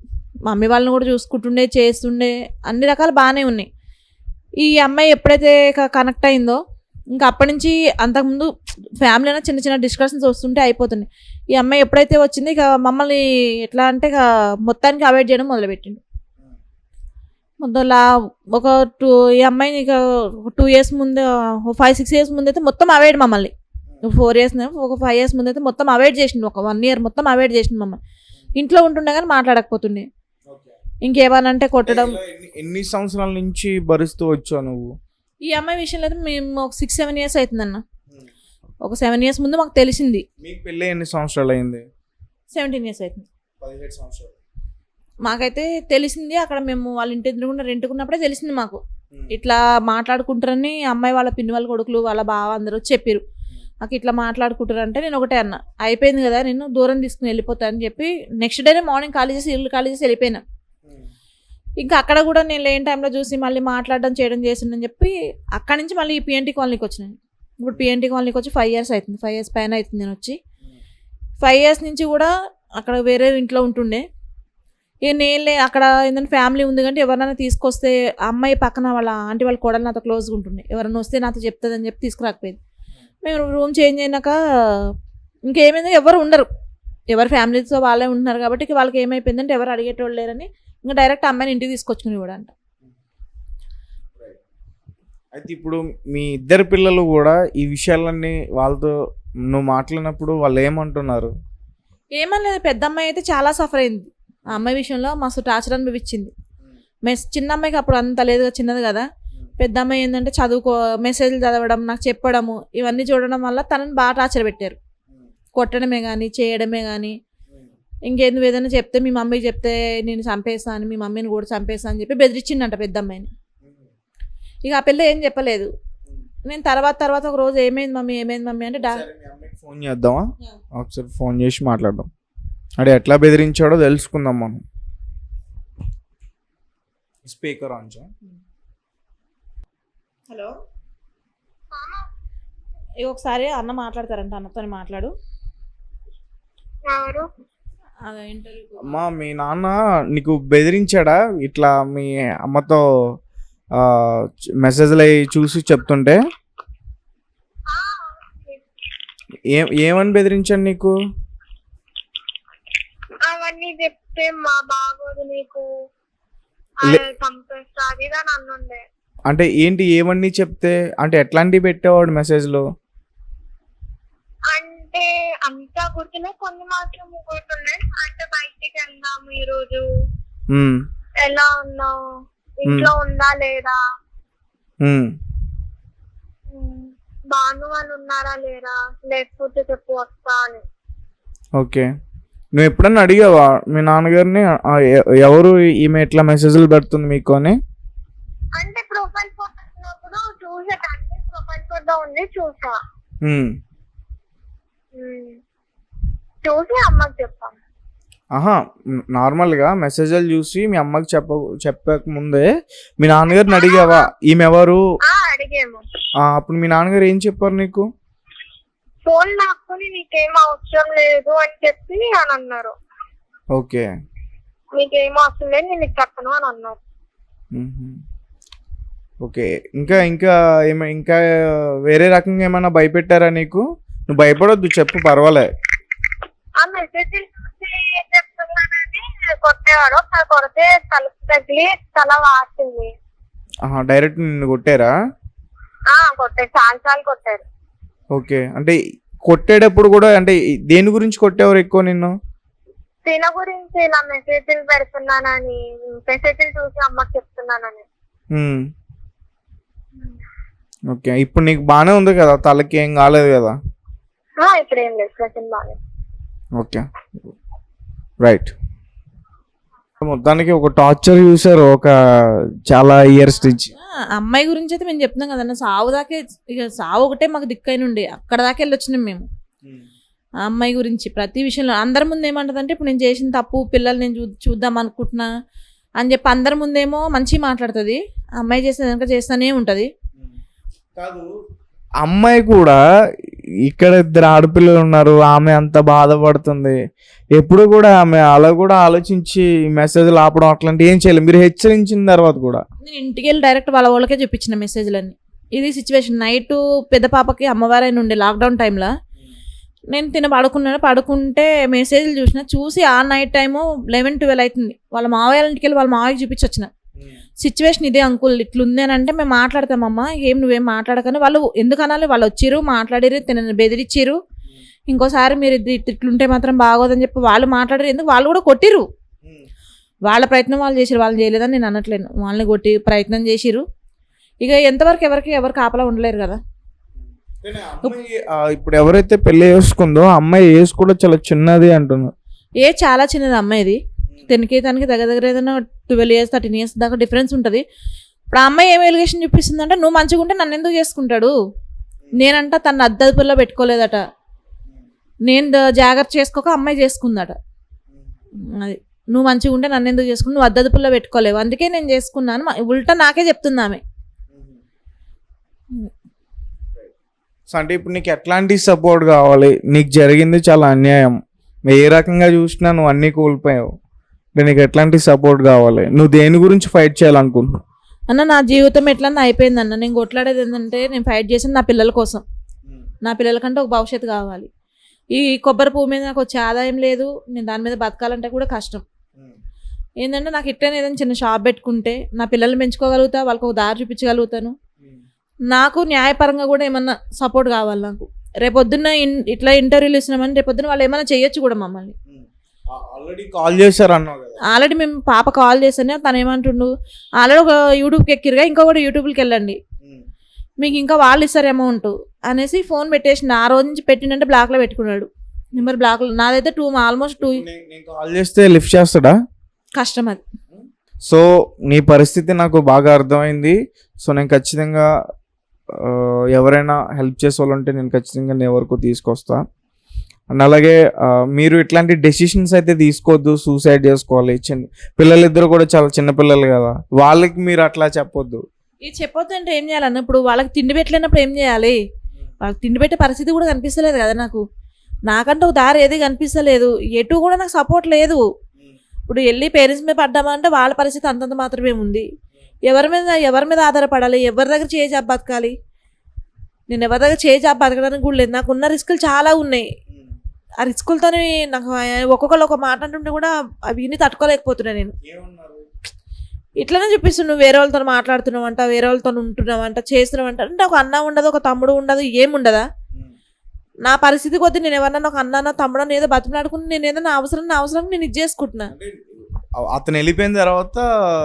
మమ్మీ వాళ్ళని కూడా చూసుకుంటుండే, చేస్తుండే, అన్ని రకాలు బాగానే ఉన్నాయి. ఈ అమ్మాయి ఎప్పుడైతే కనెక్ట్ అయిందో ఇంకా అప్పటి నుంచి, అంతకుముందు ఫ్యామిలీ అయినా చిన్న చిన్న డిస్కషన్స్ వస్తుంటే అయిపోతుంది. ఈ అమ్మాయి ఎప్పుడైతే వచ్చింది ఇక మమ్మల్ని ఎట్లా అంటే ఇక మొత్తానికి అవాయిడ్ చేయడం మొదలుపెట్టిండు. మొదల ఈ అమ్మాయిని ఇక 2 years ముందే, 5-6 years ముందైతే మొత్తం అవాయిడ్ మమ్మల్ని. 4 ఇయర్స్ ఒక 5 ఇయర్స్ ముందు అయితే మొత్తం అవాయిడ్ చేసిండు, ఒక 1 ఇయర్ మొత్తం అవాయిడ్ చేసిండు మమ్మల్ని. ఇంట్లో ఉంటుండే కానీ మాట్లాడకపోతుండే, ఇంకేమనంటే కొట్టడం. ఎన్ని సంవత్సరాల నుంచి భరిస్తూ వచ్చావు నువ్వు? ఈ అమ్మాయి విషయంలో అయితే మేము ఒక 6-7 ఇయర్స్ అవుతుందన్న. ఒక 7 ఇయర్స్ ముందు మాకు తెలిసింది. మీకు పెళ్ళి ఎన్ని సంవత్సరాలు అయింది? 17 ఇయర్స్ అవుతుంది. 17 సంవత్సరాలు. మాకైతే తెలిసింది అక్కడ, మేము వాళ్ళ ఇంటి ఎదురుగుండా రెంట్కున్నప్పుడే తెలిసింది మాకు ఇట్లా మాట్లాడుకుంటారని. అమ్మాయి వాళ్ళ పిన్ని వాళ్ళ కొడుకులు వాళ్ళ బావ అందరూ చెప్పారు నాకు ఇట్లా మాట్లాడుకుంటారంటే. నేను ఒకటే అన్న, అయిపోయింది కదా నేను దూరం తీసుకుని వెళ్ళిపోతా అని చెప్పి నెక్స్ట్ డేనే మార్నింగ్ ఇల్లు ఖాళీ చేసి వెళ్ళిపోయినా. ఇంకా అక్కడ కూడా నేను లేని టైంలో చూసి మళ్ళీ మాట్లాడడం చేయడం చేసిందని చెప్పి అక్కడి నుంచి మళ్ళీ ఈ పిఎన్టీ కాలనీకి వచ్చినాను. ఇప్పుడు పిఎన్టీ కాలనీకి వచ్చి 5 ఇయర్స్ అవుతుంది, 5 ఇయర్స్ పైన అవుతుంది నేను వచ్చి. 5 ఇయర్స్ నుంచి కూడా అక్కడ వేరే ఇంట్లో ఉంటుండే. ఇక నేను అక్కడ ఏంటంటే ఫ్యామిలీ ఉంది కంటే ఎవరైనా తీసుకొస్తే అమ్మాయి పక్కన వాళ్ళ ఆంటీ వాళ్ళ కోడలు నాతో క్లోజ్గా ఉంటుండే, ఎవరైనా వస్తే నాతో చెప్తుంది అని చెప్పి తీసుకురాకపోయింది. మేము రూమ్ చేంజ్ అయినాక ఇంకేమైంది, ఎవరు ఉండరు, ఎవరు ఫ్యామిలీతో వాళ్ళే ఉంటున్నారు కాబట్టి ఇక వాళ్ళకి ఏమైపోయిందంటే ఎవరు అడిగేటోళ్ళు లేరని ఇంకా డైరెక్ట్ అమ్మాయిని ఇంటికి తీసుకొచ్చుకుని కూడా అంట. అయితే ఇప్పుడు మీ ఇద్దరు పిల్లలు కూడా ఈ విషయాలన్నీ వాళ్ళతో నువ్వు మాట్లాడినప్పుడు వాళ్ళు ఏమంటున్నారు? ఏమనలేదు. పెద్ద అమ్మాయి అయితే చాలా సఫర్ అయింది ఆ అమ్మాయి విషయంలో, మస్తు టార్చర్ అనిపించింది. చిన్న అమ్మాయికి అప్పుడు అంత లేదు, చిన్నది కదా. పెద్ద అమ్మాయి ఏంటంటే మెసేజ్లు చదవడం, నాకు చెప్పడము, ఇవన్నీ చూడడం వల్ల తనని బాగా టార్చర్ పెట్టారు. కొట్టడమే కానీ చేయడమే కానీ, ఇంకేందుకు ఏదైనా చెప్తే మీ మమ్మీకి చెప్తే నేను చంపేస్తాను, మీ మమ్మీని కూడా చంపేస్తాను అని చెప్పి బెదిరించిందంట పెద్ద అమ్మాయిని. ఇక ఆ పిల్ల ఏం చెప్పలేదు. నేను తర్వాత ఒక రోజు ఏమైంది మమ్మీ అంటే ఫోన్ చేద్దామా, ఒకసారి ఫోన్ చేసి మాట్లాడదాం. అంటే ఎట్లా బెదిరించాడో తెలుసుకుందాం మనం. స్పీకర్ ఆన్ చే. హలో, ఇక ఒకసారి అన్న మాట్లాడతారంట, అన్నతో మాట్లాడు. అమ్మా, మీ నాన్న నీకు బెదిరించాడా ఇట్లా మీ అమ్మతో మెసేజ్లు అవి చూసి చెప్తుంటే? ఏమని బెదిరించాడు నీకు? అవన్నీ చెప్తే మా బాగోదు నీకు చంపేస్తా అది అన్నుండే. అంటే ఏంటి ఏమన్నీ చెప్తే? అంటే ఎట్లాంటివి పెట్టేవాడు మెసేజ్లో? అంటే అంతా గుర్తున్నాయి, కొన్ని మాత్రం గుర్తున్నాయి. అంటే బయటికి వెళ్దాము ఈ రోజు, ఎలా ఉన్నావు, ఇంట్లో ఉందా లేదా, బాను వాళ్ళు ఉన్నారా లేరా, లేకపోతే చెప్పు వస్తా అని. ఓకే, నువ్వు ఎప్పుడన్నా అడిగావా మీ నాన్నగారిని ఎవరు ఈమె ఎట్లా మెసేజ్లు పెడుతుంది మీకు అని? అంటే ప్రొఫైల్ ఫోటో వచ్చినప్పుడు చూసేటానికి ప్రొఫైల్ ఫోటో ఉంది, చూసా. చూసి అమ్మకి చెప్పాను. ఆహా, నార్మల్గా మెసేజ్లు చూసి మీ అమ్మకి చెప్పక ముందే మీ నాన్నగారిని అడిగావా ఈమె ఎవరు? అడిగాము. అప్పుడు మీ నాన్నగారు ఏం చెప్పారు నీకు? ఫోన్ లాక్కుని నీకేం అవసరం లేదు అని చెప్పి అని అన్నారు. ఓకే, నీకేం అవసరం లేదు నేను నీకు చెప్పను అని అన్నారు. ఓకే, ఇంకా వేరే రకంగా ఏమైనా భయపెట్టారా నీకు? నువ్వు భయపడొద్దు, చెప్పు, పర్వాలే. ఆ మెసేజ్ చెప్తున్నానని కొట్టేవాడు, కొడితే తలుపు తగిలి తల వాసింది. డైరెక్ట్ నిన్ను కొట్టారా? కొట్టారు, చాలా కొట్టారు. ఓకే, అంటే కొట్టేటప్పుడు కూడా అంటే దేని గురించి కొట్టేవారు ఎక్కువ నిన్ను? తిన గురించి, ఇలా మెసేజ్లు పెడుతున్నానని, మెసేజ్లు చూసి అమ్మకి చెప్తున్నానని. ఓకే, ఇప్పుడు నీకు బానే ఉంది కదా, తలకి ఏం కాలేదు కదా? ఇప్పుడు ఏం లేదు, ప్రెసెంట్ బాగానే. Okay, right. మొత్తానికి ఒక టార్చర్ చూసారు ఒక చాలా ఇయర్స్ నుంచి. అమ్మాయి గురించి అయితే మేము చెప్తున్నాం కదన్న, సావు దాకే, ఇక సావు ఒకటే మాకు దిక్కైన ఉండే, అక్కడ దాకా వెళ్ళొచ్చినాం మేము. ఆ అమ్మాయి గురించి ప్రతి విషయంలో అందరి ముందు ఏమంటదంటే, ఇప్పుడు నేను చేసిన తప్పు పిల్లలు నేను చూద్దాం అనుకుంటున్నా అని చెప్పి అందరి ముందేమో మంచిగా మాట్లాడుతుంది, అమ్మాయి చేసేది కనుక చేస్తూనే ఉంటుంది. కాదు, అమ్మాయి కూడా ఇక్కడ 2 ఆడపిల్లలు ఉన్నారు, ఆమె అంత బాధపడుతుంది, ఎప్పుడు కూడా ఆమె అలా కూడా ఆలోచించి మెసేజ్లు ఆపడం అట్లాంటి ఏం చేయలేదు. మీరు హెచ్చరించిన తర్వాత కూడా నేను ఇంటికి వెళ్ళి డైరెక్ట్ వాళ్ళకే చూపించిన మెసేజ్లన్నీ. ఇది సిచ్యువేషన్, నైట్ పెద్ద పాపకి అమ్మవారైన ఉండే లాక్డౌన్ టైంలో నేను పడుకుంటే మెసేజ్లు చూసి ఆ నైట్ టైము 11-12 అవుతుంది. వాళ్ళ మావయ్య ఇంటికి వెళ్ళి వాళ్ళ మావయ్యకి చూపించి వచ్చిన సిచ్యువేషన్ ఇదే అంకుల్ ఇట్లుంది అని అంటే మేము మాట్లాడతామమ్మా, ఏం నువ్వేం మాట్లాడకని. వాళ్ళు ఎందుకు అనాలి, వాళ్ళు వచ్చిర్రు మాట్లాడిరు, తినని బెదిరిచ్చిర్రు, ఇంకోసారి మీరు ఇట్లుంటే మాత్రం బాగోదని చెప్పి వాళ్ళు మాట్లాడారు. ఎందుకు వాళ్ళు కూడా కొట్టిరు, వాళ్ళ ప్రయత్నం వాళ్ళు చేసిరు, వాళ్ళు చేయలేదని నేను అనట్లేను, వాళ్ళని కొట్టి ప్రయత్నం చేసిరు. ఇక ఎంతవరకు ఎవరు కాపలా ఉండలేరు కదా. ఇప్పుడు ఎవరైతే పెళ్లి చేసుకుందో అమ్మాయి ఏజ్ కూడా చాలా చిన్నది అంటున్నారు. చాలా చిన్నది అమ్మాయిది, తనకి దగ్గర ఏదైనా 12 years 13 years దాకా డిఫరెన్స్ ఉంటుంది. ఇప్పుడు ఆ అమ్మాయి ఏం ఎలిగేషన్ చూపిస్తుందంటే, నువ్వు మంచిగా ఉంటే నన్ను ఎందుకు చేసుకుంటాడు, నేనంట తన అద్దదుపుల్లో పెట్టుకోలేదట, నేను జాగ్రత్త చేసుకోక అమ్మాయి చేసుకుందట. అది నువ్వు మంచిగా ఉంటే నన్ను ఎందుకు చేసుకుని, నువ్వు అద్దదుపుల్లో పెట్టుకోలేవు, అందుకే నేను చేసుకున్నాను, ఉల్టా నాకే చెప్తుంది ఆమె. సో అంటే ఇప్పుడు నీకు ఎట్లాంటి సపోర్ట్ కావాలి, నీకు జరిగింది చాలా అన్యాయం, ఏ రకంగా చూసినా నువ్వు అన్నీ కోల్పోయావు, నీకు ఎట్లాంటి సపోర్ట్ కావాలి, నువ్వు దేని గురించి ఫైట్ చేయాలనుకుంటున్నావు? అన్న నా జీవితం ఎట్లన్నా అయిపోయింది అన్న. నేను కొట్లాడేది ఏంటంటే, నేను ఫైట్ చేసింది నా పిల్లల కోసం, నా పిల్లలకంటే ఒక భవిష్యత్తు కావాలి. ఈ కొబ్బరి పువ్వు మీద నాకు వచ్చే ఆదాయం లేదు, నేను దాని మీద బతకాలంటే కూడా కష్టం. ఏంటంటే నాకు ఇట్లనే ఏదైనా చిన్న షాప్ పెట్టుకుంటే నా పిల్లల్ని పెంచుకోగలుగుతా, వాళ్ళకి ఒక దారి చూపించగలుగుతాను. నాకు న్యాయపరంగా కూడా ఏమన్నా సపోర్ట్ కావాలి నాకు. రేపొద్దున్న ఇట్లా ఇంటర్వ్యూలు ఇస్తున్నామని రేపొద్దున వాళ్ళు ఏమైనా చేయొచ్చు కూడా మమ్మల్ని. ఆల్రెడీ కాల్ చేశారు అన్నావు కదా? ఆల్రెడీ మేము పాప కాల్ చేస్తేనే తను ఏమంటుండు, ఆల్రెడీ ఒక యూట్యూబ్కి ఎక్కిరుగా, ఇంకా కూడా యూట్యూబ్కి వెళ్ళండి, మీకు ఇంకా వాళ్ళు ఇస్తారు అమౌంట్ అనేసి ఫోన్ పెట్టేసిండు. ఆ రోజు నుంచి పెట్టిండంటే బ్లాక్లో పెట్టుకున్నాడు, నెంబర్ బ్లాక్లో. నాదైతే ఆల్మోస్ట్ 2 నేను కాల్ చేస్తే లిఫ్ట్ చేస్తాడా? కష్టం అది. సో నీ పరిస్థితి నాకు బాగా అర్థమైంది. సో నేను ఖచ్చితంగా ఎవరైనా హెల్ప్ చేసే వాళ్ళు ఉంటే నేను ఖచ్చితంగా నీ వరకు తీసుకొస్తా. అండ్ అలాగే మీరు ఇట్లాంటి డెసిషన్స్ అయితే తీసుకోవద్దు, సూసైడ్ చేసుకోవాలి. పిల్లలిద్దరు కూడా చాలా చిన్న పిల్లలు కదా, వాళ్ళకి మీరు అట్లా చెప్పొద్దు. ఇది చెప్పొద్దు అంటే ఏం చేయాలన్న, ఇప్పుడు వాళ్ళకి తిండి పెట్టలేనప్పుడు ఏం చేయాలి, వాళ్ళకి తిండి పెట్టే పరిస్థితి కూడా కనిపిస్తలేదు కదా నాకు, నాకంటే ఒక దారి ఏది కనిపిస్తలేదు, ఎటు కూడా నాకు సపోర్ట్ లేదు. ఇప్పుడు వెళ్ళి పేరెంట్స్ మీద పడ్డామంటే వాళ్ళ పరిస్థితి అంతంత మాత్రమే ఉంది. ఎవరి మీద ఆధారపడాలి, ఎవరి దగ్గర చేయి జాబ్ బతకాలి, నేను ఎవరి దగ్గర చేయి జాబ్ బతకడానికి కూడా లేదు. నాకున్న రిస్కులు చాలా ఉన్నాయి, ఆ రిస్కులతో నాకు ఒక్కొక్కరు ఒక మాట అంటుంటే కూడా అవి విని తట్టుకోలేకపోతున్నాను నేను. ఇట్లనే చూపిస్తున్నావు, నువ్వు వేరే వాళ్ళతో మాట్లాడుతున్నావు అంట, వేరే వాళ్ళతో ఉంటున్నావు అంట, చేస్తున్నావు అంట, అంటే ఒక అన్న ఉండదు, ఒక తమ్ముడు ఉండదు, ఏముండదా? నా పరిస్థితి కొద్దీ నేను ఎవరన్నా ఒక అన్న తమ్ముడు ఏదో బతిమలాడుకుని నేను ఏదో నా అవసరం నేను ఇది చేసుకుంటున్నా. అతను వెళ్ళిపోయిన తర్వాత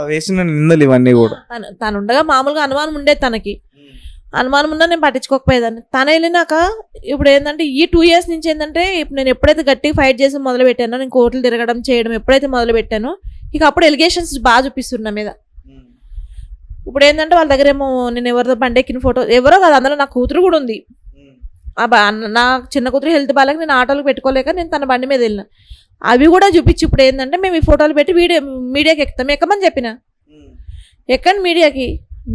వేసిన నిందలు ఇవన్నీ కూడా తను ఉండగా మామూలుగా అనుమానం ఉండేది, తనకి అనుమానం ఉన్నా నేను పట్టించుకోకపోయేదాన్ని. తను వెళ్ళినాక ఇప్పుడు ఏంటంటే ఈ 2 years నుంచి ఏంటంటే, ఇప్పుడు నేను ఎప్పుడైతే గట్టిగా ఫైట్ చేసి మొదలు పెట్టానో, నేను కోర్టులు తిరగడం చేయడం ఎప్పుడైతే మొదలు పెట్టానో, ఇక అప్పుడు ఎలిగేషన్స్ బాగా చూపిస్తున్నా మీద. ఇప్పుడు ఏంటంటే వాళ్ళ దగ్గర ఏమో నేను ఎవరితో బండి ఎక్కిన ఫోటో, ఎవరో కాదు అందులో నా కూతురు కూడా ఉంది. నా చిన్న కూతురు హెల్త్ బాగాలేక నేను ఆటోలకు పెట్టుకోలేక నేను తన బండి మీద వెళ్ళిన, అవి కూడా చూపించి ఇప్పుడు ఏంటంటే మేము ఈ ఫోటోలు పెట్టి మీడియాకి ఎక్కుతాం, ఎక్కమని చెప్పిన, ఎక్కండి మీడియాకి,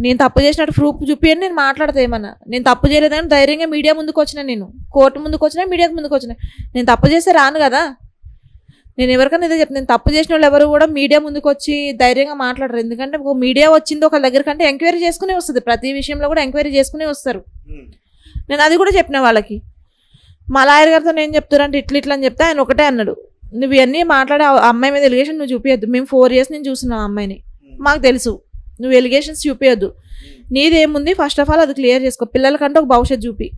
నేను తప్పు చేసినట్టు ప్రూఫ్ చూపించండి, నేను మాట్లాడతా ఏమన్నా, నేను తప్పు చేయలేదని ధైర్యంగా మీడియా ముందుకు వచ్చిన, నేను కోర్టు ముందుకు వచ్చినా, మీడియాకి ముందుకు వచ్చిన, నేను తప్పు చేస్తే రాను కదా. నేను ఎవరికైనా ఇదే చెప్తాను, నేను తప్పు చేసిన వాళ్ళు ఎవరు కూడా మీడియా ముందుకు వచ్చి ధైర్యంగా మాట్లాడరు. ఎందుకంటే మీడియా వచ్చింది ఒక దగ్గర కంటే ఎంక్వైరీ చేసుకునే వస్తుంది, ప్రతి విషయంలో కూడా ఎంక్వైరీ చేసుకునే వస్తారు. నేను అది కూడా చెప్పిన వాళ్ళకి. మా లాయర్ గారితో నేను చెప్తానంటే ఇట్లా అని చెప్తే ఆయన ఒకటే అన్నాడు, నువ్వు ఇవన్నీ మాట్లాడే అమ్మాయి మీద ఎలిగేషన్ నువ్వు చూపించద్దు, మేము 4 years నుంచి చూస్తున్నాం అమ్మాయిని, మాకు తెలుసు, నువ్వు ఎలిగేషన్స్ చూపించద్దు, నీదేముంది ఫస్ట్ ఆఫ్ ఆల్ అది క్లియర్ చేసుకో, పిల్లలకంటే ఒక భవిష్యత్తు చూపి,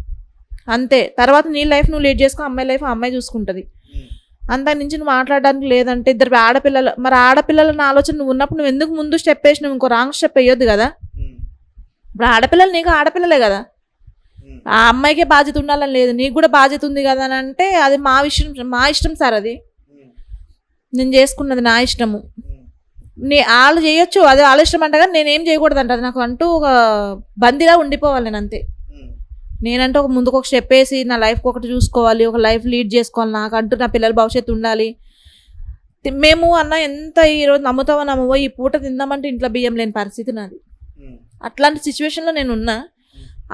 అంతే, తర్వాత నీ లైఫ్ నువ్వు లీడ్ చేసుకో, అమ్మాయి లైఫ్ అమ్మాయి చూసుకుంటుంది, అంత నుంచి నువ్వు మాట్లాడడానికి లేదంటే. ఇద్దరు ఆడపిల్లలు, మరి ఆడపిల్లల ఆలోచన నువ్వు ఉన్నప్పుడు నువ్వు ఎందుకు ముందు స్టెప్ వేసినావు, ఇంకో రాంగ్ స్టెప్ వేయొద్దు కదా. ఇప్పుడు ఆడపిల్లలు నీకు ఆడపిల్లలే కదా, ఆ అమ్మాయికే బాధ్యత ఉండాలని లేదు, నీకు కూడా బాధ్యత ఉంది కదా అని అంటే అది మా ఇష్టం సార్, అది నేను చేసుకున్నది నా ఇష్టము, వాళ్ళు చేయొచ్చు, అది వాళ్ళ ఇష్టం అంట, కానీ నేనేం చేయకూడదు అంట, అది నాకు అంటూ ఒక బందీలా ఉండిపోవాలి నేను, అంతే. నేనంటే ఒక ముందుకు ఒక స్టెప్ వేసి నా లైఫ్కి ఒకటి చూసుకోవాలి, ఒక లైఫ్ లీడ్ చేసుకోవాలి, నాకంటూ నా పిల్లల భవిష్యత్తు ఉండాలి. మేము అన్న ఎంత ఈరోజు నమ్ముతావో నమ్మవో ఈ పూట తిందామంటే ఇంట్లో బియ్యం లేని పరిస్థితి నాది. అట్లాంటి సిచ్యువేషన్లో నేను ఉన్నా.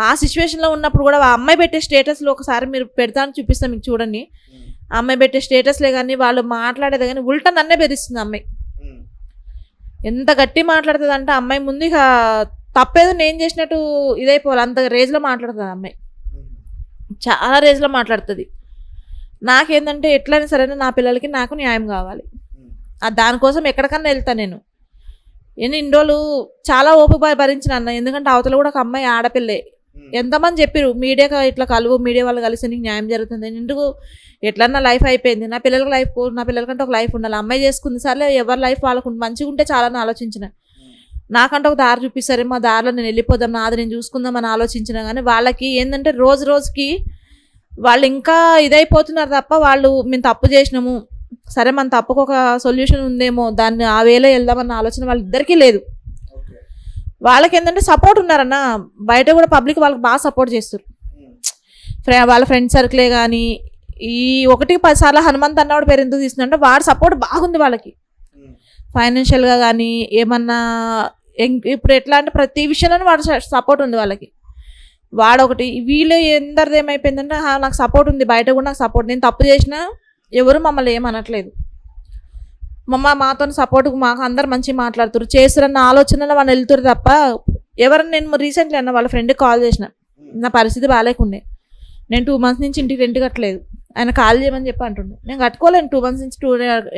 ఆ సిచ్యువేషన్లో ఉన్నప్పుడు కూడా ఆ అమ్మాయి పెట్టే స్టేటస్లో ఒకసారి మీరు పెడతాను చూపిస్తాను మీకు చూడండి, ఆ అమ్మాయి పెట్టే స్టేటస్లే కానీ వాళ్ళు మాట్లాడేది కానీ ఉల్టా నన్నే బెదిరిస్తుంది అమ్మాయి. ఎంత గట్టి మాట్లాడుతుంది అంటే అమ్మాయి ముందు ఇక తప్పేదో నేను చేసినట్టు ఇదైపోవాలి, అంత రేజ్లో మాట్లాడుతుంది అమ్మాయి, చాలా రేజ్లో మాట్లాడుతుంది. నాకేంటంటే ఎట్లయినా సరే నా పిల్లలకి నాకు న్యాయం కావాలి, దానికోసం ఎక్కడికన్నా వెళ్తాను నేను. ఇన్ని రోజులు చాలా ఓపిక భరించిన అన్న, ఎందుకంటే అవతల కూడా ఒక అమ్మాయి ఆడపిల్లే. ఎంతమంది చెప్పారు మీడియా ఇట్లా కలువు, మీడియా వాళ్ళు కలిసి నీకు న్యాయం జరుగుతుంది, ఎందుకు ఎట్లన్నా లైఫ్ అయిపోయింది, నా పిల్లలకంటే ఒక లైఫ్ ఉండాలి, అమ్మాయి చేసుకుంది సరే ఎవరి లైఫ్ వాళ్ళకు మంచిగా ఉంటే చాలా అని ఆలోచించిన. నాకంటే ఒక దారి చూపిస్తారేమో, ఆ దారిలో నేను వెళ్ళిపోదాం, నాది నేను చూసుకుందామని ఆలోచించిన. కానీ వాళ్ళకి ఏంటంటే రోజు రోజుకి వాళ్ళు ఇంకా ఇదైపోతున్నారు తప్ప, వాళ్ళు మేము తప్పు చేసినాము సరే మన తప్పుకు ఒక సొల్యూషన్ ఉందేమో దాన్ని ఆ వేలో వెళ్దామన్న ఆలోచన వాళ్ళిద్దరికీ లేదు. వాళ్ళకి ఏంటంటే సపోర్ట్ ఉన్నారన్న, బయట కూడా పబ్లిక్ వాళ్ళకి బాగా సపోర్ట్ చేస్తారు. వాళ్ళ ఫ్రెండ్ సర్కిలే కానీ ఈ 1-10 సార్లు హనుమంత్ అన్నవాడు పేరు ఎందుకు తీస్తుందంటే వాడు సపోర్ట్ బాగుంది వాళ్ళకి, ఫైనాన్షియల్గా కానీ ఏమన్నా. ఇప్పుడు ఎట్లా అంటే ప్రతి విషయంలోనూ వాడు సపోర్ట్ ఉంది వాళ్ళకి. వాడొకటి వీళ్ళు ఎందరిది ఏమైపోయిందంటే నాకు సపోర్ట్ ఉంది, బయట కూడా నాకు సపోర్ట్, నేను తప్పు చేసినా ఎవరు మమ్మల్ని ఏమనట్లేదు, మాతో సపోర్ట్కి మాకు అందరు మంచిగా మాట్లాడుతారు చేస్తారన్న ఆలోచనలో వాళ్ళు వెళ్తారు తప్ప ఎవరన్నా. నేను రీసెంట్లీ అన్న వాళ్ళ ఫ్రెండ్కి కాల్ చేసిన, నా పరిస్థితి బాగాలేకుండే, నేను 2 months నుంచి ఇంటికి రెంట్ కట్టలేదు, ఆయన కాల్ చేయమని చెప్పి అంటుండే. నేను కట్టుకోలేను 2 months నుంచి.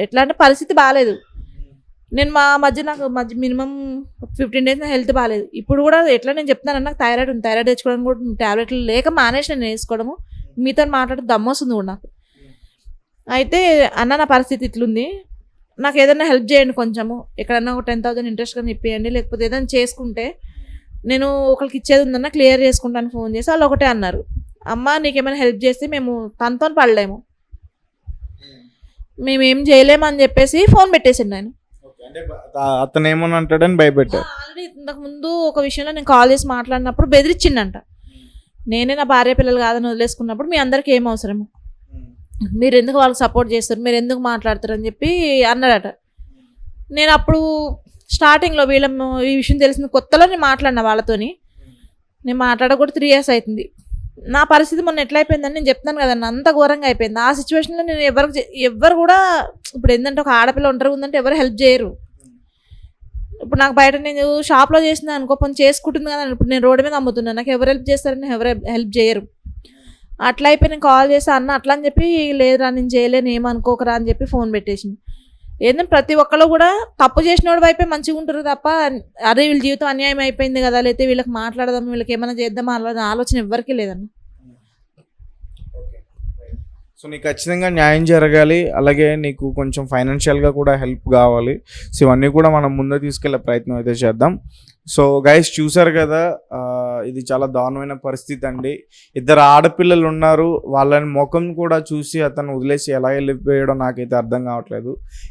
ఎట్లా అంటే పరిస్థితి బాగాలేదు, నేను నాకు మినిమం 15 days నా హెల్త్ బాగాలేదు. ఇప్పుడు కూడా ఎట్లా నేను చెప్తున్నాను, నాకు థైరాయిడ్ ఉంది, థైరాయిడ్ తెచ్చుకోవడానికి కూడా టాబ్లెట్లు లేక మానేసి నేను వేసుకోవడము, మీతో మాట్లాడి దమ్మొస్తుంది కూడా నాకు. అయితే అన్న నా పరిస్థితి ఇట్లుంది, నాకు ఏదైనా హెల్ప్ చేయండి కొంచెము, ఎక్కడన్నా ఒక 10,000 ఇంట్రెస్ట్ కానీ ఇప్పియండి, లేకపోతే ఏదైనా చేసుకుంటే నేను ఒకరికి ఇచ్చేది ఉందన్నా క్లియర్ చేసుకుంటాను ఫోన్ చేసి. వాళ్ళు ఒకటే అన్నారు, అమ్మ నీకేమైనా హెల్ప్ చేస్తే మేము తనతో పడలేము, మేమేం చేయలేము అని చెప్పేసి ఫోన్ పెట్టేసిండు ఆయన. అతను ఏమని అంటాడని భయపెట్టారు. ఆల్రెడీ ఇంతకు ముందు ఒక విషయంలో నేను కాల్ చేసి మాట్లాడినప్పుడు బెదిరించిండంట, నేనే నా భార్య పిల్లలు కాదని వదిలేసుకున్నప్పుడు మీ అందరికి ఏం అవసరము, మీరు ఎందుకు వాళ్ళకి సపోర్ట్ చేస్తారు, మీరు ఎందుకు మాట్లాడతారు అని చెప్పి అన్నాడట. నేను అప్పుడు స్టార్టింగ్లో ఈ విషయం తెలిసిన కొత్తలో నేను మాట్లాడిన వాళ్ళతోని, నేను మాట్లాడకూడా 3 years అవుతుంది. నా పరిస్థితి మొన్న ఎట్లా అయిపోయిందని నేను చెప్తాను కదన్న, అంత ఘోరంగా అయిపోయింది. ఆ సిచ్యువేషన్లో నేను ఎవరు కూడా ఇప్పుడు ఏంటంటే ఒక ఆడపిల్ల ఒంటరి ఉందంటే ఎవరు హెల్ప్ చేయరు. ఇప్పుడు నాకు బయట నేను షాప్లో చేసిన అనుకో పని చేసుకుంటుంది కదా, ఇప్పుడు నేను రోడ్డు మీద అమ్ముతున్నాను, నాకు ఎవరు హెల్ప్ చేస్తారని ఎవరు హెల్ప్ చేయరు. అట్లా అయిపోయి నేను కాల్ చేసి అన్న అట్లా అని చెప్పి, లేదురా నేను చేయలేను ఏమనుకోకరా అని చెప్పి ఫోన్ పెట్టేసింది. ఏంటంటే ప్రతి ఒక్కళ్ళు కూడా తప్పు చేసిన వాడి వైపే మంచిగా ఉంటారు తప్ప, అరే వీళ్ళ జీవితం అన్యాయం అయిపోయింది కదా, లేకపోతే వీళ్ళకి మాట్లాడదాం, వీళ్ళకి ఏమైనా చేద్దామా అలా ఆలోచన ఎవ్వరికీ లేదన్న. సో నీకు ఖచ్చితంగా న్యాయం జరగాలి, అలాగే నీకు కొంచెం ఫైనాన్షియల్గా కూడా హెల్ప్ కావాలి. సో ఇవన్నీ కూడా మనం ముందు తీసుకెళ్లే ప్రయత్నం అయితే చేద్దాం. సో గైస్ చూసారు కదా, ఇది చాలా దారుణమైన పరిస్థితి అండి. 2 ఆడపిల్లలు ఉన్నారు, వాళ్ళని ముఖం కూడా చూసి అతను వదిలేసి ఎలా వెళ్ళిపోయాడో నాకైతే అర్థం కావట్లేదు.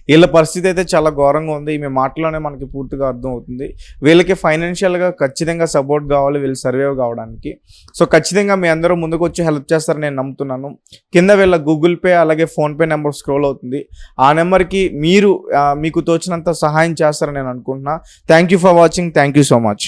వీళ్ళ పరిస్థితి అయితే చాలా ఘోరంగా ఉంది. ఈమె మాటలోనే మనకి పూర్తిగా అర్థం అవుతుంది. వీళ్ళకి ఫైనాన్షియల్గా ఖచ్చితంగా సపోర్ట్ కావాలి వీళ్ళు సర్వైవ్ కావడానికి. సో ఖచ్చితంగా మీ అందరూ ముందుకు వచ్చి హెల్ప్ చేస్తారని నేను నమ్ముతున్నాను. కింద వీళ్ళ గూగుల్ పే అలాగే ఫోన్పే నెంబర్ స్క్రోల్ అవుతుంది, ఆ నెంబర్కి మీకు తోచినంత సహాయం చేస్తారని నేను అనుకుంటున్నా. Thank you for watching. Thank you so much.